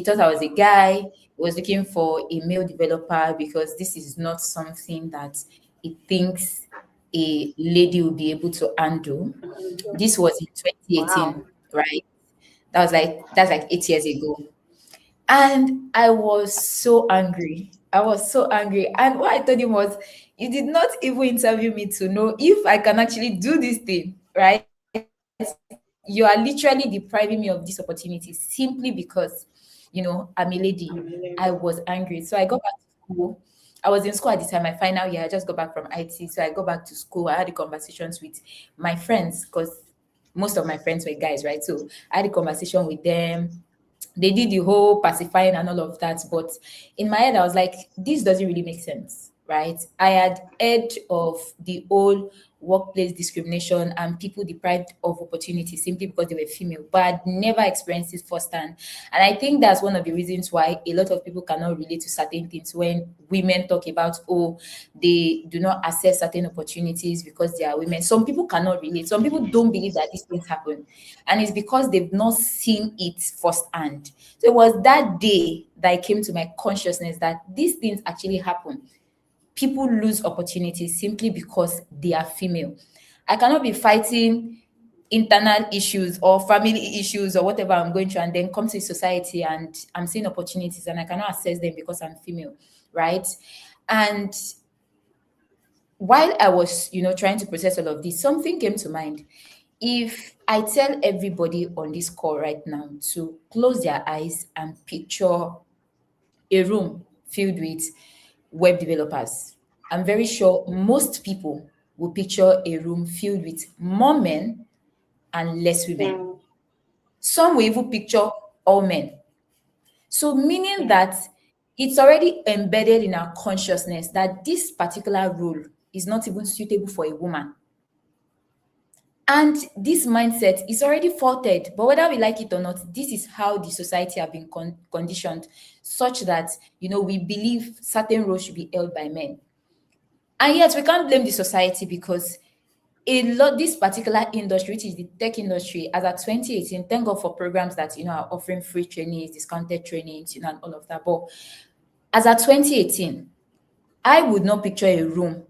thought I was a guy, he was looking for a male developer because this is not something that he thinks a lady will be able to handle. This was in Wow. 2018, right? That's like 8 years ago. And I was so angry. I was so angry. And what I told him was, you did not even interview me to know if I can actually do this thing, right? You are literally depriving me of this opportunity simply because, I'm a lady. I'm I really was angry. So I got back to school. I was in school at the time, my final year. I just got back from IT. So I got back to school. I had the conversations with my friends because most of my friends were guys, right? So I had a conversation with them. They did the whole pacifying and all of that. But in my head, I was like, this doesn't really make sense, right? I had heard of the whole workplace discrimination and people deprived of opportunity simply because they were female, but I'd never experienced it firsthand. And I think that's one of the reasons why a lot of people cannot relate to certain things when women talk about, oh, they do not access certain opportunities because they are women. Some people cannot relate. Some people don't believe that these things happen. And it's because they've not seen it firsthand. So it was that day that I came to my consciousness that these things actually happen. People lose opportunities simply because they are female. I cannot be fighting internal issues or family issues or whatever I'm going through and then come to society and I'm seeing opportunities and I cannot access them because I'm female, right? And while I was, trying to process all of this, something came to mind. If I tell everybody on this call right now to close their eyes and picture a room filled with web developers, I'm very sure most people will picture a room filled with more men and less women. mm, Some will even picture all men. So, meaning mm, that it's already embedded in our consciousness that this particular role is not even suitable for a woman. And this mindset is already faulted, but whether we like it or not, this is how the society have been conditioned, such that we believe certain roles should be held by men. And yet we can't blame the society because a lot this particular industry, which is the tech industry, as at 2018, thank God for programs that are offering free trainings, discounted trainings, and all of that. But as at 2018, I would not picture a room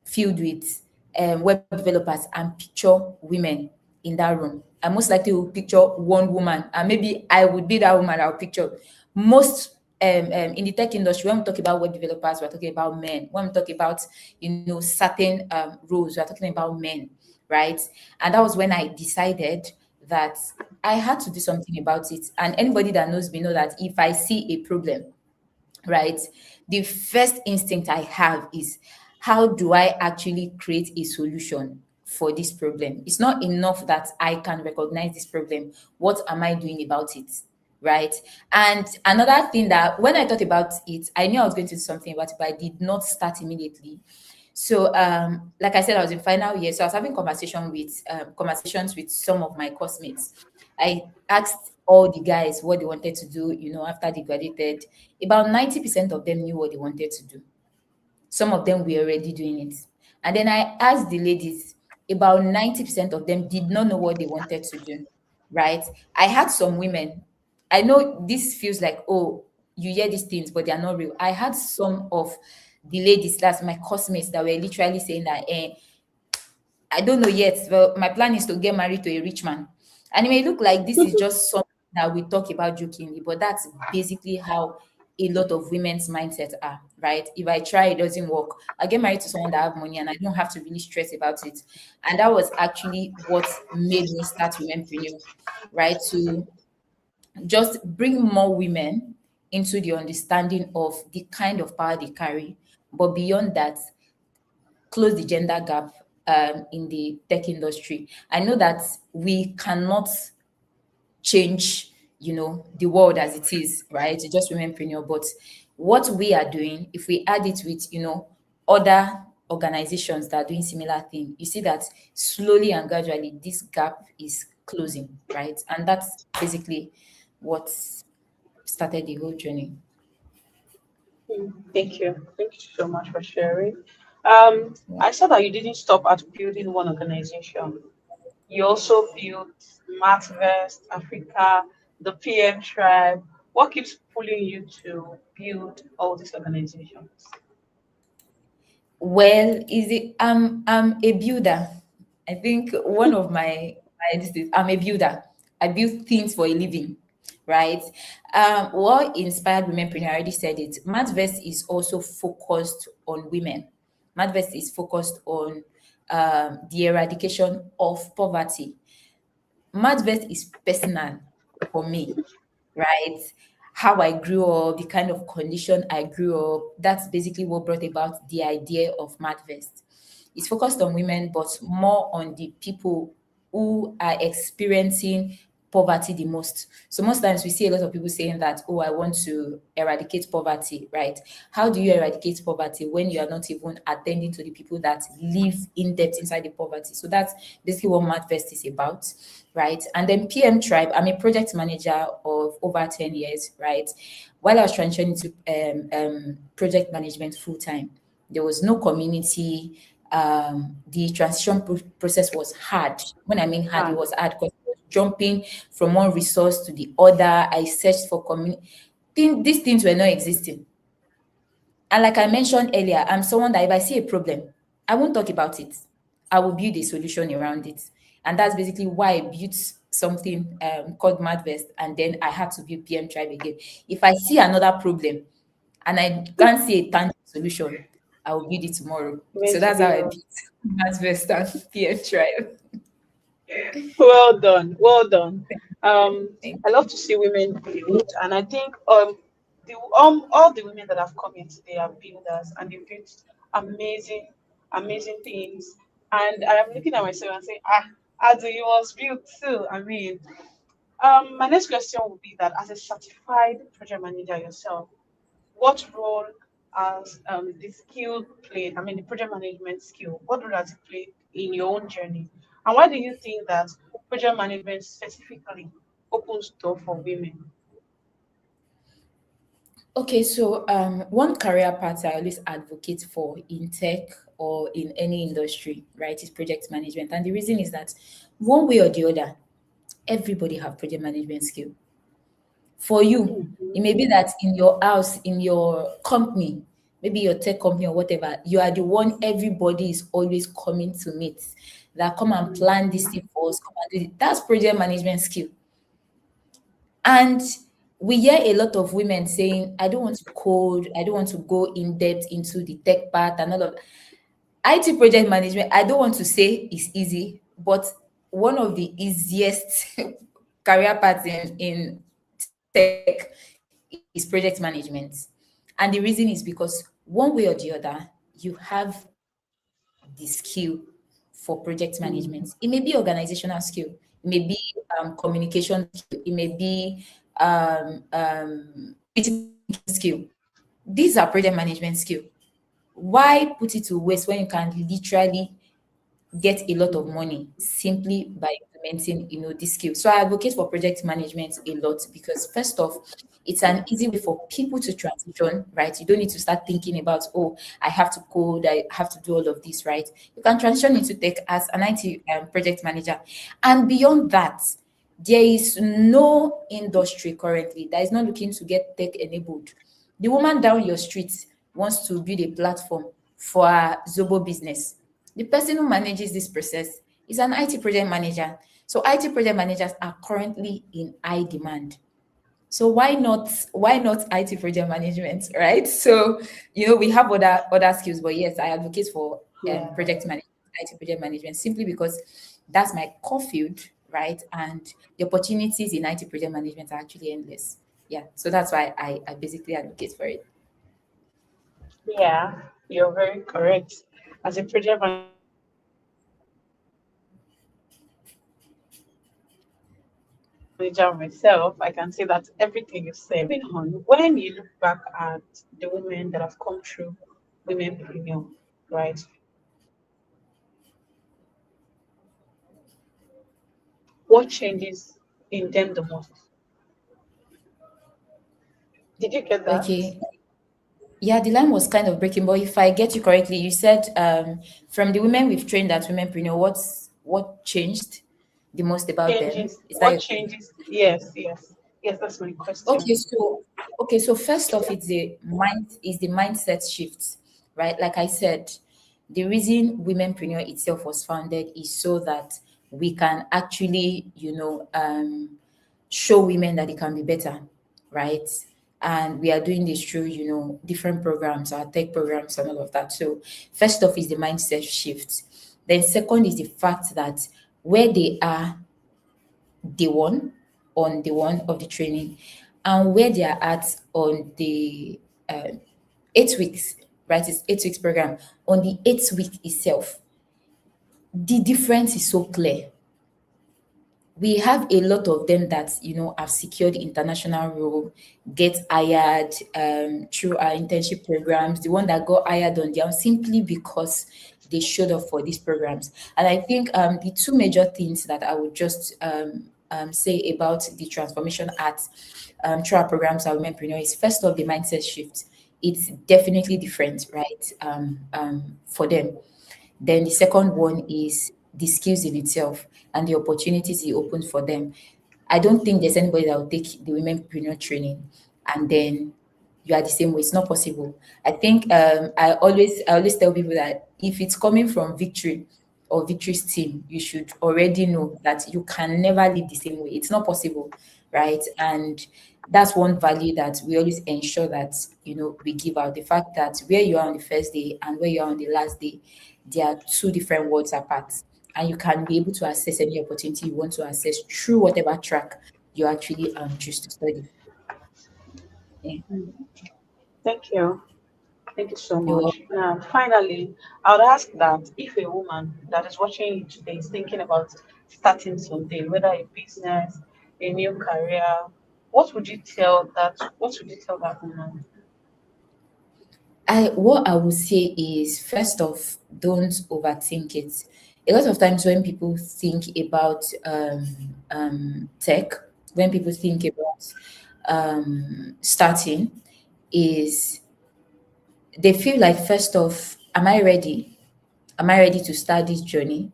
filled with web developers and picture women in that room. I most likely will picture one woman, and maybe I would be that woman. I'll picture most in the tech industry. When we talk about web developers, we're talking about men. When we talk about certain roles, we're talking about men, right? And that was when I decided that I had to do something about it. And anybody that knows me know that if I see a problem, right? The first instinct I have is how do I actually create a solution for this problem? It's not enough that I can recognize this problem. What am I doing about it? Right. And another thing that when I thought about it, I knew I was going to do something about it, but I did not start immediately. So, like I said, I was in final year, so I was having conversations with some of my classmates. I asked all the guys what they wanted to do, after they graduated. About 90% of them knew what they wanted to do. Some of them were already doing it. And then I asked the ladies, about 90% of them did not know what they wanted to do, right? I had some women. I know this feels like, oh, you hear these things, but they are not real. I had some of the ladies, that's my classmates, that were literally saying that, I don't know yet, but my plan is to get married to a rich man. And it may look like this is just something that we talk about jokingly, but that's basically how a lot of women's mindsets are, right? If I try, it doesn't work. I get married to someone that have money and I don't have to really stress about it. And that was actually what made me start Womenpreneur, right? To just bring more women into the understanding of the kind of power they carry. But beyond that, close the gender gap in the tech industry. I know that we cannot change, the world as it is, right? It's just womenpreneur. But what we are doing, if we add it with, other organizations that are doing similar thing, you see that slowly and gradually this gap is closing, right? And that's basically what started the whole journey. Thank you. Thank you so much for sharing. Yeah. I saw that you didn't stop at building one organization. You also built MathVest, Africa, the PM Tribe. What keeps pulling you to build all these organizations? Well, is it I'm a builder. I think one of my this is I'm a builder. I build things for a living, right? What inspired womenpreneur? I already said it. MathVest is also focused on women. MathVest is focused on the eradication of poverty. Maths is personal for me, right? How I grew up, the kind of condition I grew up, that's basically what brought about the idea of Mathvest. It's focused on women, but more on the people who are experiencing poverty the most. So most times we see a lot of people saying that, oh, I want to eradicate poverty, right? How do you eradicate poverty when you are not even attending to the people that live in depth inside the poverty? So that's basically what Mathvest is about, right? And then PM Tribe, I'm a project manager of over 10 years, right? While I was transitioning to project management full time, there was no community. The transition process was hard. When I mean hard, it And was hard because jumping from one resource to the other. I searched for community. These things were not existing. And like I mentioned earlier, I'm someone that if I see a problem, I won't talk about it. I will build a solution around it. And that's basically why I built something called Madvest. And then I had to build PM Tribe again. If I see another problem and I can't see a tangible solution, I will build it tomorrow. way So to that's how I build. built Madvest and PM Tribe. Well done, well done. Thank I love to see women build, and I think all the women that have come in today are builders, and they built amazing, amazing things. And I'm looking at myself and saying, Adu, you must build too. I mean, my next question would be that as a certified project manager yourself, what role has the skill played? I mean, the project management skill. What role has it played in your own journey? And why do you think that project management specifically opens door for women? Okay, so one career path I always advocate for in tech or in any industry, right, is project management. And the reason is that one way or the other, everybody have project management skill. For you, Mhm. it may be that in your house, in your company, maybe your tech company or whatever, you are the one everybody is always coming to meet. That come and plan this thing for us, come and do it. That's project management skill. And we hear a lot of women saying, I don't want to code, I don't want to go in depth into the tech part and all of IT project management. I don't want to say it's easy, but one of the easiest career paths in tech is project management. And the reason is because one way or the other, you have the skill for project management. It may be organizational skill, it may be communication skill, it may be critical thinking skill. These are project management skill. Why put it to waste when you can literally get a lot of money simply by implementing, this skill? So I advocate for project management a lot because first off, it's an easy way for people to transition, right? You don't need to start thinking about, oh, I have to code, I have to do all of this, right? You can transition into tech as an IT project manager. And beyond that, there is no industry currently that is not looking to get tech enabled. The woman down your street wants to build a platform for a Zobo business. The person who manages this process is an IT project manager. So IT project managers are currently in high demand. So why not IT project management, right? So we have other skills, but yes, I advocate for Yeah. project management, IT project management, simply because that's my core field, right? And the opportunities in IT project management are actually endless. Yeah, so that's why I basically advocate for it. Yeah, you're very correct. As a project manager myself, I can say that everything you said is true. Moving on, when you look back at the women that have come through women premium, right? What changes in them the most? Did you get that? Okay. Yeah, the line was kind of breaking, but if I get you correctly, you said from the women we've trained at Womenpreneur, what changed the most about them? Changes. Is that What your changes? Yes, yes, yes. That's my okay? question. So first off, it's the mindset shift, right? Like I said, the reason Womenpreneur itself was founded is so that we can actually, show women that they can be better, right? And we are doing this through, different programs, our tech programs, and all of that. So, first off, is the mindset shift. Then, second is the fact that where they are day one, on day one of the training, and where they are at on the 8 weeks, right? It's 8 weeks program. On the 8th week itself, the difference is so clear. We have a lot of them that have secured international role, get hired through our internship programs. The one that got hired on their own simply because they showed up for these programs. And I think the two major things that I would just say about the transformation at through our programs at Womenpreneur is first off the mindset shift. It's definitely different, right? For them. Then the second one is the skills in itself and the opportunities it opens for them. I don't think there's anybody that will take the womenpreneur training and then you are the same way. It's not possible. I think I always tell people that if it's coming from victory or victory's team, you should already know that you can never live the same way. It's not possible, right? And that's one value that we always ensure that we give out. The fact that where you are on the first day and where you are on the last day, they are two different worlds apart. And you can be able to access any opportunity you want to access through whatever track you actually choose to study. Yeah. Thank you. Thank you so You're much. Finally, I would ask that if a woman that is watching you today is thinking about starting something, whether a business, a new career, what would you tell that woman? I what I would say is first off, don't overthink it. A lot of times when people think about tech, when people think about starting, is they feel like first off, am I ready? Am I ready to start this journey?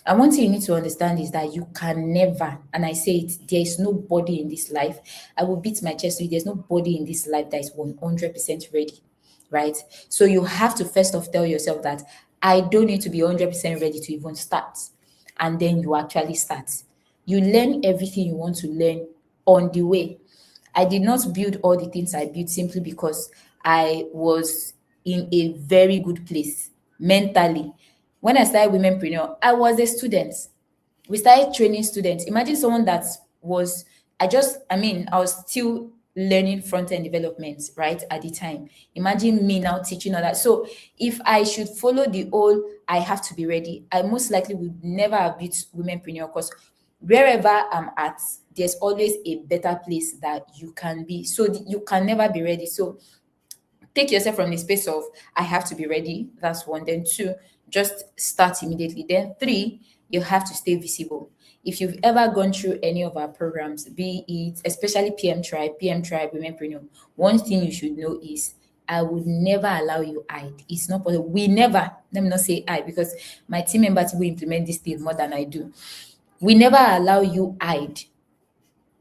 And one thing you need to understand is that you can never, and I say it, there is nobody in this life. I will beat my chest. There's nobody in this life that is 100% ready, right? So you have to first off tell yourself that I don't need to be 100% ready to even start. And then you actually start. You learn everything you want to learn on the way. I did not build all the things I built simply because I was in a very good place mentally. When I started Womenpreneur, I was a student. We started training students. Imagine someone that was, I was still learning front end development, right, at the time. Imagine me now teaching all that. So if I should follow the old, I have to be ready, I most likely would never have built Womenpreneur because wherever I'm at, there's always a better place that you can be. So you can never be ready. So take yourself from the space of I have to be ready. That's one. Then two, just start immediately. Then three, you have to stay visible. If you've ever gone through any of our programs, be it especially PM Tribe, Womenpreneur, one thing you should know is I would never allow you hide. It's not possible. We never, let me not say I, because my team members will implement this thing more than I do. We never allow you hide.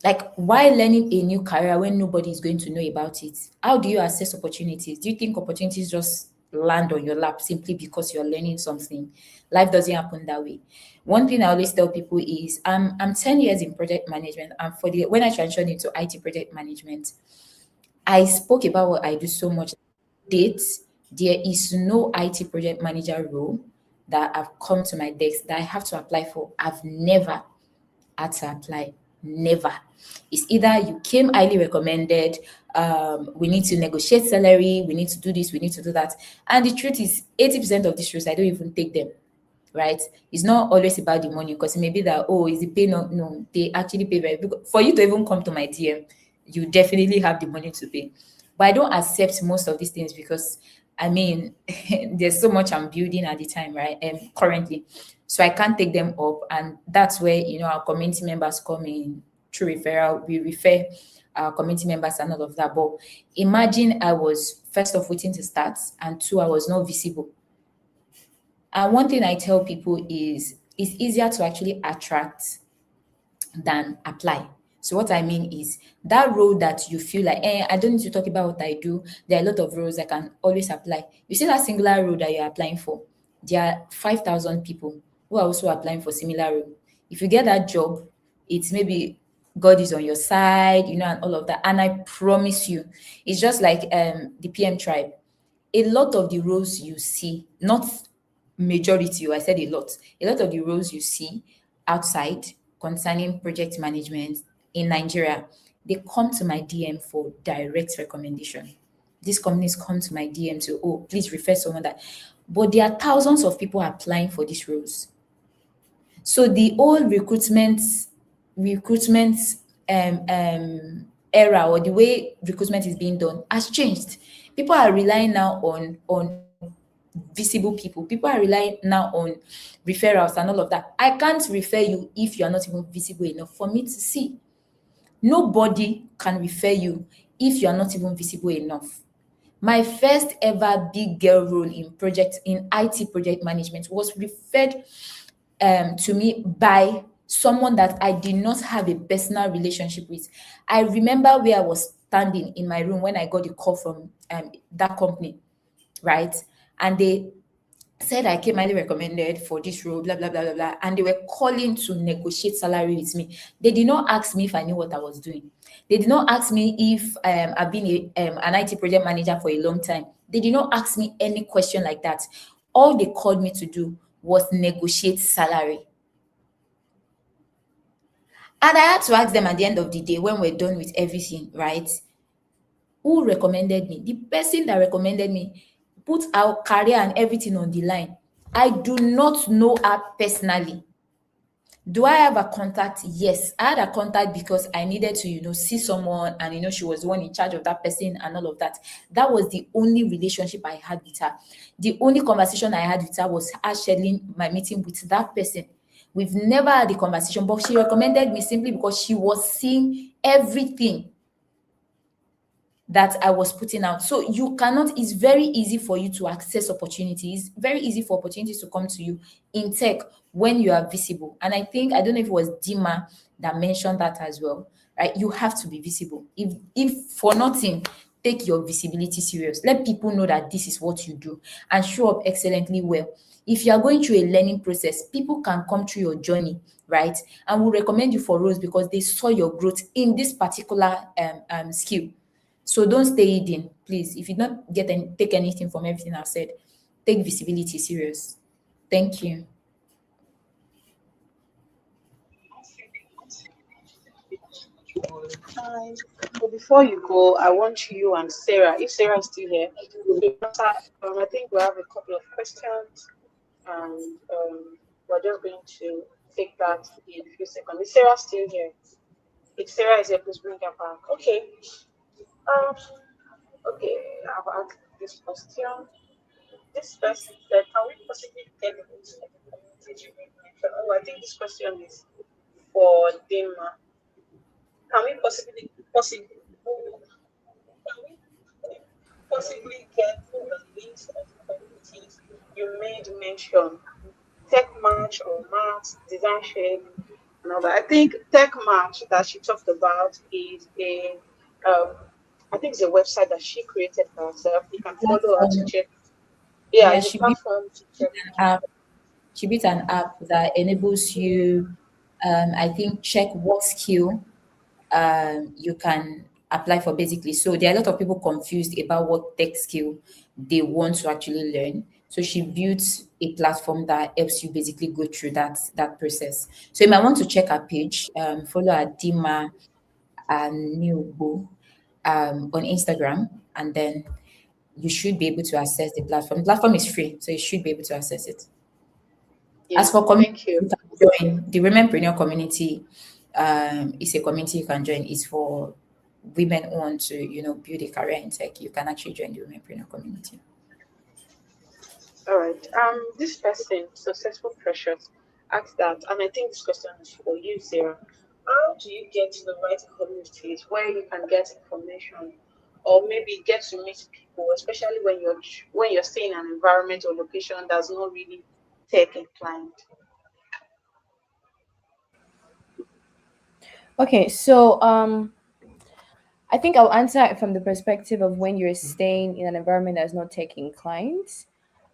Like, why learning a new career when nobody is going to know about it? How do you assess opportunities? Do you think opportunities just land on your lap simply because you're learning something? Life doesn't happen that way. One thing I always tell people is I'm 10 years in project management, and when I transitioned into IT project management, I spoke about what I do so much. Dates, there is no IT project manager role that have come to my desk that I have to apply for. I've never had to apply. Never. It's either you came highly recommended, we need to negotiate salary, we need to do this, we need to do that. And the truth is, 80% of these roles, I don't even take them, right? It's not always about the money because it may be that, oh, is the pay not? No, they actually pay very, for you to even come to my DM, you definitely have the money to pay. But I don't accept most of these things because I mean, there's so much I'm building at the time, right? And currently, so I can't take them up, and that's where our community members come in through referral. We refer community members and all of that. But imagine I was first off waiting to start, and two, I was not visible. And one thing I tell people is it's easier to actually attract than apply. So what I mean is that role that you feel like, I don't need to talk about what I do. There are a lot of roles I can always apply. You see that singular role that you're applying for, there are 5,000 people who are also applying for similar role. If you get that job, it's maybe God is on your side, and all of that. And I promise you, it's just like the PM tribe. A lot of the roles you see, not majority, I said a lot of the roles you see outside concerning project management in Nigeria, they come to my DM for direct recommendation. These companies come to my DM to, oh, please refer someone that. But there are thousands of people applying for these roles. So the old recruitment era, or the way recruitment is being done, has changed. People are relying now on visible people. People are relying now on referrals and all of that. I can't refer you if you are not even visible enough for me to see. Nobody can refer you if you are not even visible enough. My first ever big girl role in IT project management was referred to me by someone that I did not have a personal relationship with. I remember where I was standing in my room when I got the call from that company, right? And they said I came highly recommended for this role, blah, blah, blah, blah, blah. And they were calling to negotiate salary with me. They did not ask me if I knew what I was doing. They did not ask me if I've been an IT project manager for a long time. They did not ask me any question like that. All they called me to do was negotiate salary. And I had to ask them at the end of the day, when we're done with everything, right? Who recommended me? The person that recommended me put our career and everything on the line. I do not know her personally. Do I have a contact? Yes, I had a contact because I needed to, see someone, and she was the one in charge of that person and all of that. That was the only relationship I had with her. The only conversation I had with her was her scheduling my meeting with that person. We've never had a conversation, but she recommended me simply because she was seeing everything that I was putting out. So it's very easy for you to access opportunities, very easy for opportunities to come to you in tech when you are visible. And I don't know if it was Dima that mentioned that as well, right? You have to be visible. If for nothing, take your visibility serious. Let people know that this is what you do and show up excellently well. If you are going through a learning process, people can come through your journey, right? And will recommend you for roles because they saw your growth in this particular skill. So don't stay hidden, please. If you don't take anything from everything I've said, take visibility serious. Thank you. Hi. But before you go, I want you and Sarah, if Sarah is still here, to answer. I think we have a couple of questions, and we're just going to take that in a few seconds. Is Sarah still here? If Sarah is here, please bring her back. Okay. Um. Okay. I've asked this question. This person said, "Can we possibly get the rules of the community you mentioned?" Oh, I think this question is for Dima. Can we possibly get the list of communities you made mention? Tech Match or Max, Design Shade, and all that. I think Tech Match that she talked about is um, I think it's a website that she created for herself. You can follow her to Platform, check. Yeah, yeah, it's a platform to check. app, she built an app that enables you, I think, check what skill you can apply for basically. So there are a lot of people confused about what tech skill they want to actually learn. So she built a platform that helps you basically go through that process. So you might want to check her page, follow her Dima and Newbo on Instagram, and then you should be able to access the platform. The platform is free, so you should be able to access it. As Yeah, for community, thank you. you can join the Womenpreneur community. Is a community you can join. It's for women who want to, build a career in tech. You can actually join the Womenpreneur community. All right. This person, successful precious, asked that, and I think this question is for you, Sarah. How do you get to the right communities where you can get information or maybe get to meet people, especially when you're staying in an environment or location that's not really tech inclined? Okay, so I think I'll answer it from the perspective of when you're staying in an environment that's not tech inclined.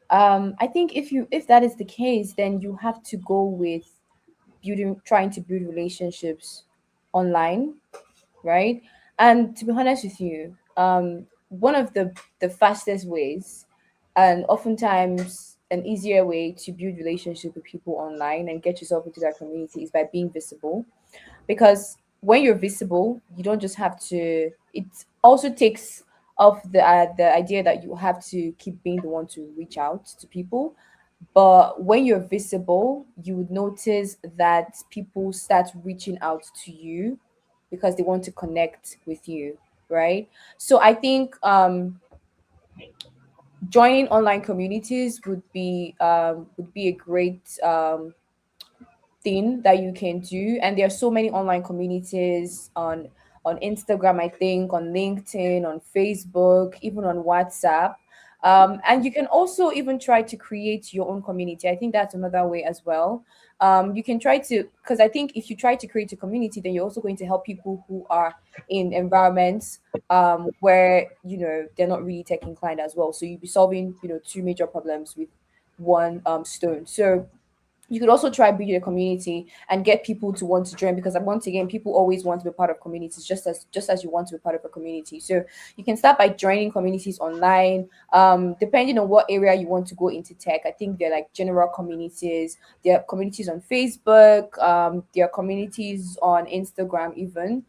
I think if that is the case, then you have to go with trying to build relationships online, right? And to be honest with you, one of the fastest ways, and oftentimes an easier way to build relationship with people online and get yourself into that community is by being visible, because when you're visible, you don't just have to. It also takes off the idea that you have to keep being the one to reach out to people. But when you're visible, you would notice that people start reaching out to you because they want to connect with you, right? So I think joining online communities would be a great thing that you can do. And there are so many online communities on Instagram, I think, on LinkedIn, on Facebook, even on WhatsApp. And you can also even try to create your own community. I think that's another way as well. You can try to, because I think if you try to create a community, then you're also going to help people who are in environments where they're not really tech inclined as well. So you'll be solving two major problems with one stone. So you could also try building a community and get people to want to join, because once again, people always want to be part of communities, just as you want to be part of a community. So you can start by joining communities online, depending on what area you want to go into tech. I think they're like general communities, there are communities on Facebook, there are communities on Instagram even.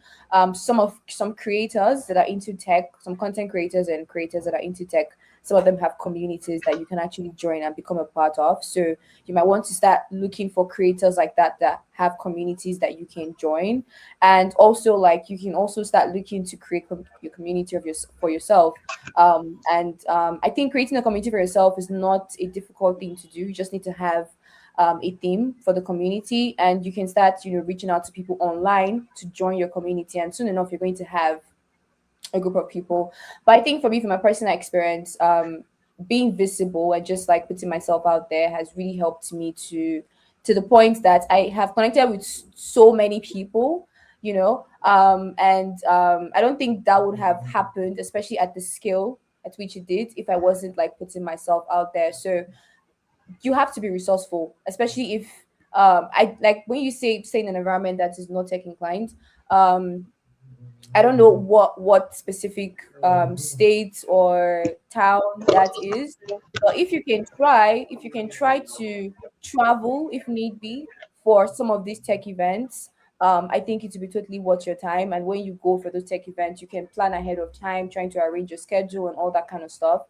Some creators that are into tech, some content creators and creators that are into tech, some of them have communities that you can actually join and become a part of. So you might want to start looking for creators like that have communities that you can join. And also, like, you can also start looking to create your community for yourself. And I think creating a community for yourself is not a difficult thing to do. You just need to have a theme for the community, and you can start reaching out to people online to join your community, and soon enough you're going to have a group of people. But I think for me, from my personal experience, being visible and just like putting myself out there has really helped me to the point that I have connected with so many people, and I don't think that would have happened, especially at the scale at which it did, if I wasn't like putting myself out there. So you have to be resourceful, especially if I like when you say in an environment that is not tech inclined. I don't know what specific state or town that is, but if you can try to travel if need be for some of these tech events, I think it would be totally worth your time. And when you go for those tech events, you can plan ahead of time, trying to arrange your schedule and all that kind of stuff.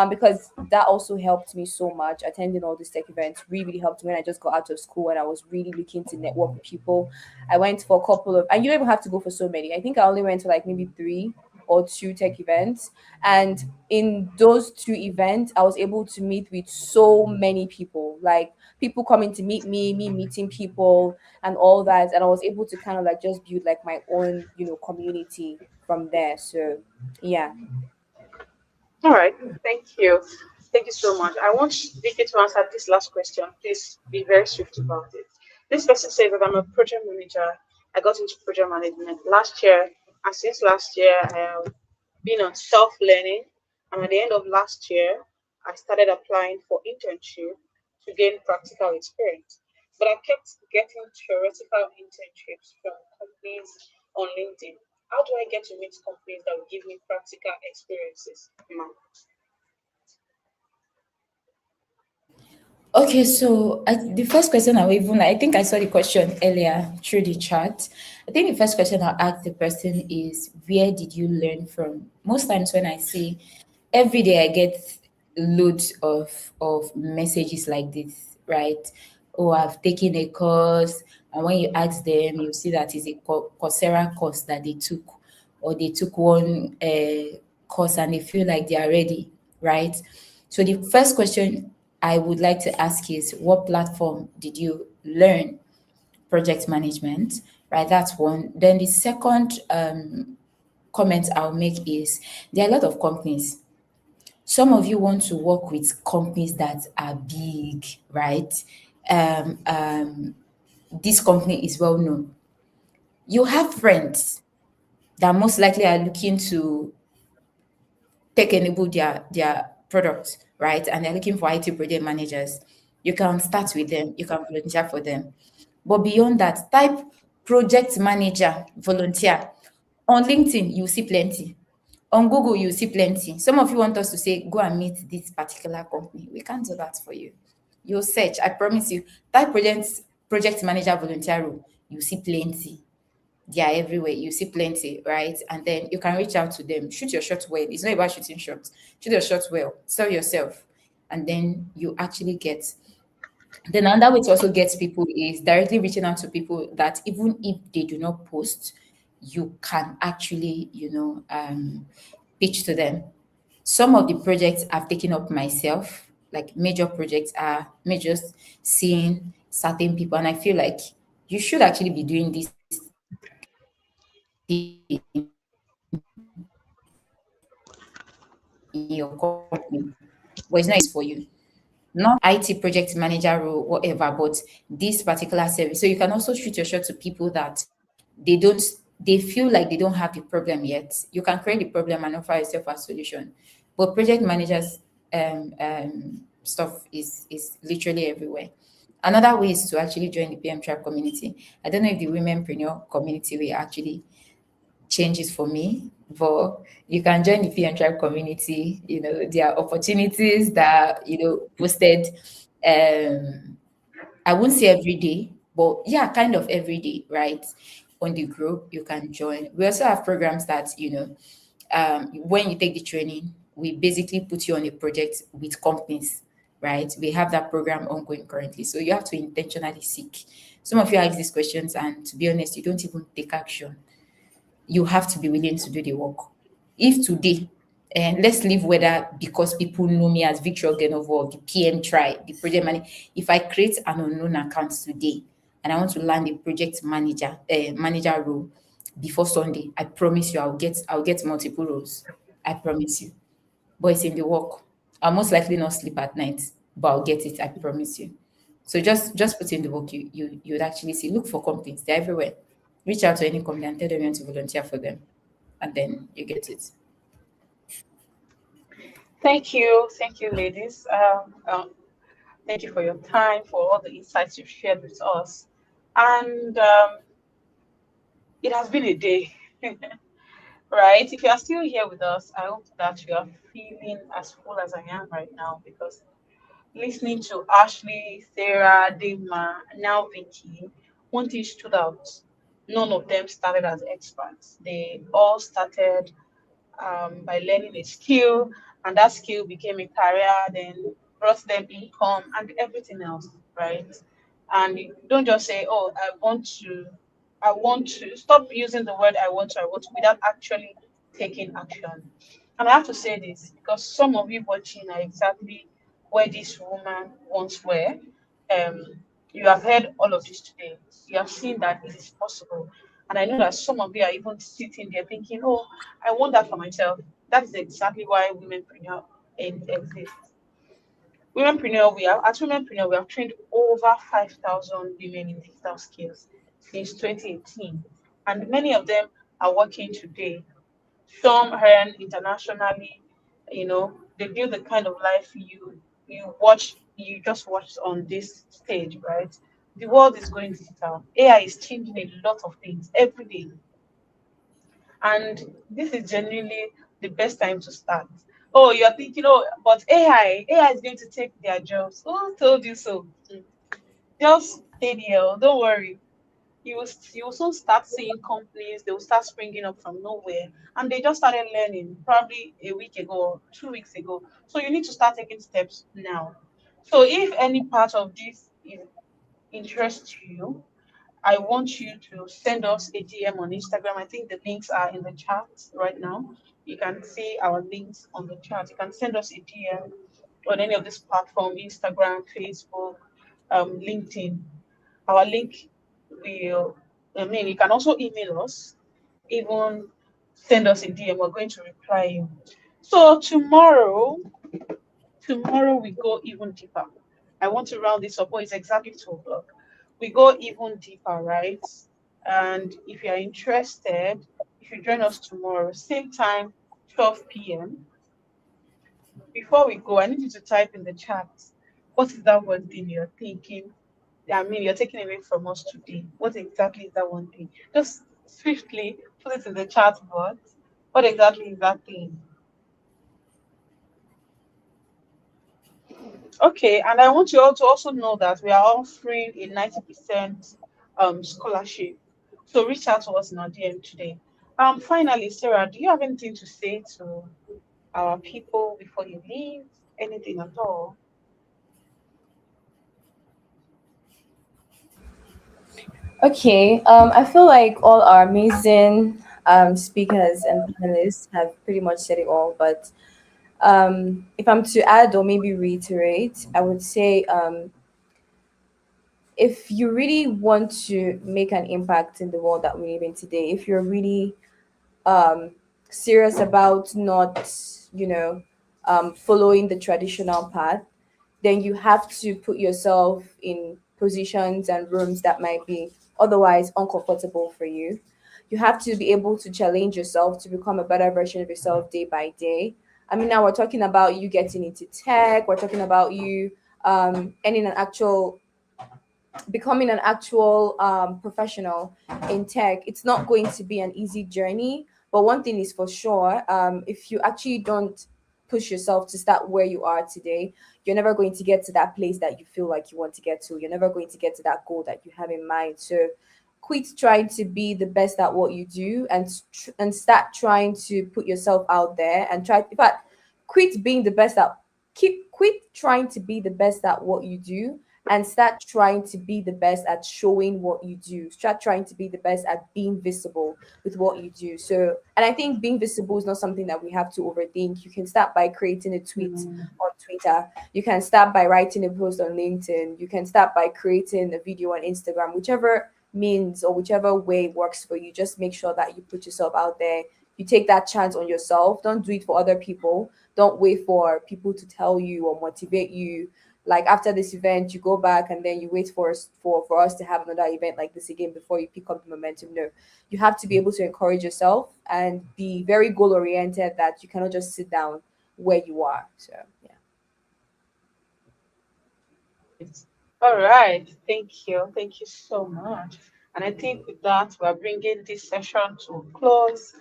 Because that also helped me so much. Attending all these tech events really helped me when I just got out of school and I was really looking to network with people. I went for a couple of, and you don't even have to go for so many. I think I only went to like maybe three or two tech events. And in those two events, I was able to meet with so many people, like people coming to meet me meeting people and all that. And I was able to kind of like just build like my own, community from there. So yeah. All right, thank you. Thank you so much. I want Vicky to answer this last question. Please be very swift about it. This person says that I'm a project manager. I got into project management last year, and since last year, I have been on self learning. And at the end of last year, I started applying for internship to gain practical experience. But I kept getting theoretical internships from companies on LinkedIn. How do I get to meet companies that will give me practical experiences, ma'am? Okay, so the first question I think I saw the question earlier through the chat. I think the first question I'll ask the person is, where did you learn from? Most times when I see every day, I get loads of messages like this, right? Oh, I've taken a course, and when you ask them, you see that it's a Coursera course that they took, or they took one course and they feel like they are ready, right? So the first question I would like to ask is, what platform did you learn project management, right? That's one. Then the second comment I'll make is there are a lot of companies. Some of you want to work with companies that are big, right? Um, um, this company is well known. You have friends that most likely are looking to tech enable their products, right? And they're looking for IT project managers. You can start with them, you can volunteer for them. But beyond that, type project manager, volunteer. On LinkedIn, you see plenty. On Google, you see plenty. Some of you want us to say, go and meet this particular company. We can't do that for you. You'll search, I promise you. Type project manager volunteer role, you see plenty. They are everywhere. You see plenty, right? And then you can reach out to them. Shoot your shot well. It's not about shooting shots. Shoot your shot well. Sell yourself. And then you actually get. Then another way to also get people is directly reaching out to people that even if they do not post, you can actually, pitch to them. Some of the projects I've taken up myself, like major projects, are major seeing certain people, and I feel like you should actually be doing this thing in your company, but it's not easy for you. Not IT project manager role, whatever, but this particular service. So you can also shoot your shot to people that they feel like they don't have the problem yet. You can create the problem and offer yourself a solution. But project managers stuff is literally everywhere. Another way is to actually join the PM Tribe community. I don't know if the womenpreneur community will actually changes for me, but you can join the PM Tribe community. There are opportunities that, posted. Um, I won't say every day, but yeah, kind of every day, right? On the group, you can join. We also have programs that, when you take the training, we basically put you on a project with companies, right? We have that program ongoing currently. So you have to intentionally seek. Some of you ask these questions, and to be honest, you don't even take action. You have to be willing to do the work. If today, and let's leave whether because people know me as Victor Genovo of the PM Try, the project manager, if I create an unknown account today and I want to land a project manager role before Sunday, I promise you I'll get multiple roles. I promise you. But it's in the work. I'll most likely not sleep at night, but I'll get it, I promise you. So just put in the work. You would actually see. Look for companies, they're everywhere. Reach out to any company and tell them you want to volunteer for them, and then you get it. Thank you, ladies. Thank you for your time, for all the insights you've shared with us. And it has been a day, right? If you are still here with us, I hope that you are feeling as full as I am right now because listening to Ashley, Sarah, Dima, now Vicky, one thing stood out. None of them started as experts. They all started by learning a skill, and that skill became a career, then brought them income and everything else, right? And you don't just say, "Oh, I want to." Stop using the word I want to," without actually taking action. And I have to say this because some of you watching are exactly where this woman once were. Um, you have heard all of this today. You have seen that it is possible. And I know that some of you are even sitting there thinking, oh, I want that for myself. That is exactly why Womenpreneur exists. Womenpreneur, we have trained over 5,000 women in digital skills since 2018. And many of them are working today. Some earn internationally, they build the kind of life you just watched on this stage, right? The world is going digital. AI is changing a lot of things every day. And this is genuinely the best time to start. Oh, you're thinking, oh, but AI is going to take their jobs. Who told you so? Just stay there. Don't worry. You will soon start seeing companies, they will start springing up from nowhere. And they just started learning probably a week ago, 2 weeks ago. So you need to start taking steps now. So if any part of this interests you, I want you to send us a DM on Instagram. I think the links are in the chat right now. You can see our links on the chat. You can send us a DM on any of this platform, Instagram, Facebook, LinkedIn. Our link will I mean, you can also email us, even send us a DM. We're going to reply you. So tomorrow we go even deeper. I want to round this up. Oh, it's exactly 2 o'clock. We go even deeper, right? And if you're interested, if you join us tomorrow, same time, 12 p.m. Before we go, I need you to type in the chat. What is that one thing you're thinking? I mean, you're taking away from us today. What exactly is that one thing? Just swiftly put it in the chat box. What exactly is that thing? Okay, and I want you all to also know that we are offering a 90% scholarship. So reach out to us in our DM today. Finally, Sarah, do you have anything to say to our people before you leave? Anything at all? Okay, I feel like all our amazing speakers and panelists have pretty much said it all. But if I'm to add or maybe reiterate, I would say if you really want to make an impact in the world that we live in today, if you're really um, serious about not, you know, following the traditional path, then you have to put yourself in positions and rooms that might be otherwise uncomfortable for you. You have to be able to challenge yourself to become a better version of yourself day by day. I mean, now we're talking about you getting into tech, we're talking about you earning an actual becoming an actual professional in tech. It's not going to be an easy journey, but one thing is for sure, if you actually don't push yourself to start where you are today, you're never going to get to that place that you feel like you want to get to. You're never going to get to that goal that you have in mind. So quit trying to be the best at what you do, and start trying to put yourself out there and try, in fact, quit being the best at keep quit trying to be the best at what you do, and start trying to be the best at showing what you do. Start trying to be the best at being visible with what you do. So, and I think being visible is not something that we have to overthink. You can start by creating a tweet Mm, on Twitter. You can start by writing a post on LinkedIn. You can start by creating a video on Instagram, whichever means or whichever way works for you. Just make sure that you put yourself out there. You take that chance on yourself. Don't do it for other people. Don't wait for people to tell you or motivate you. Like after this event, you go back and then you wait for us to have another event like this again before you pick up the momentum. No, you have to be able to encourage yourself and be very goal oriented, that you cannot just sit down where you are. So yeah. it's- All right. Thank you. Thank you so much. And I think with that, we're bringing this session to a close.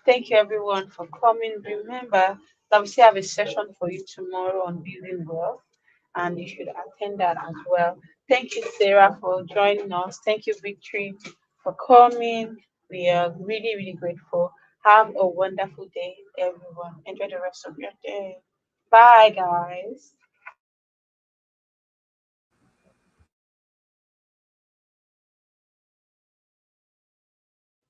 Thank you, everyone, for coming. Remember that we still have a session for you tomorrow on building wealth, and you should attend that as well. Thank you, Sarah, for joining us. Thank you, Victory, for coming. We are really, really grateful. Have a wonderful day, everyone. Enjoy the rest of your day. Bye, guys.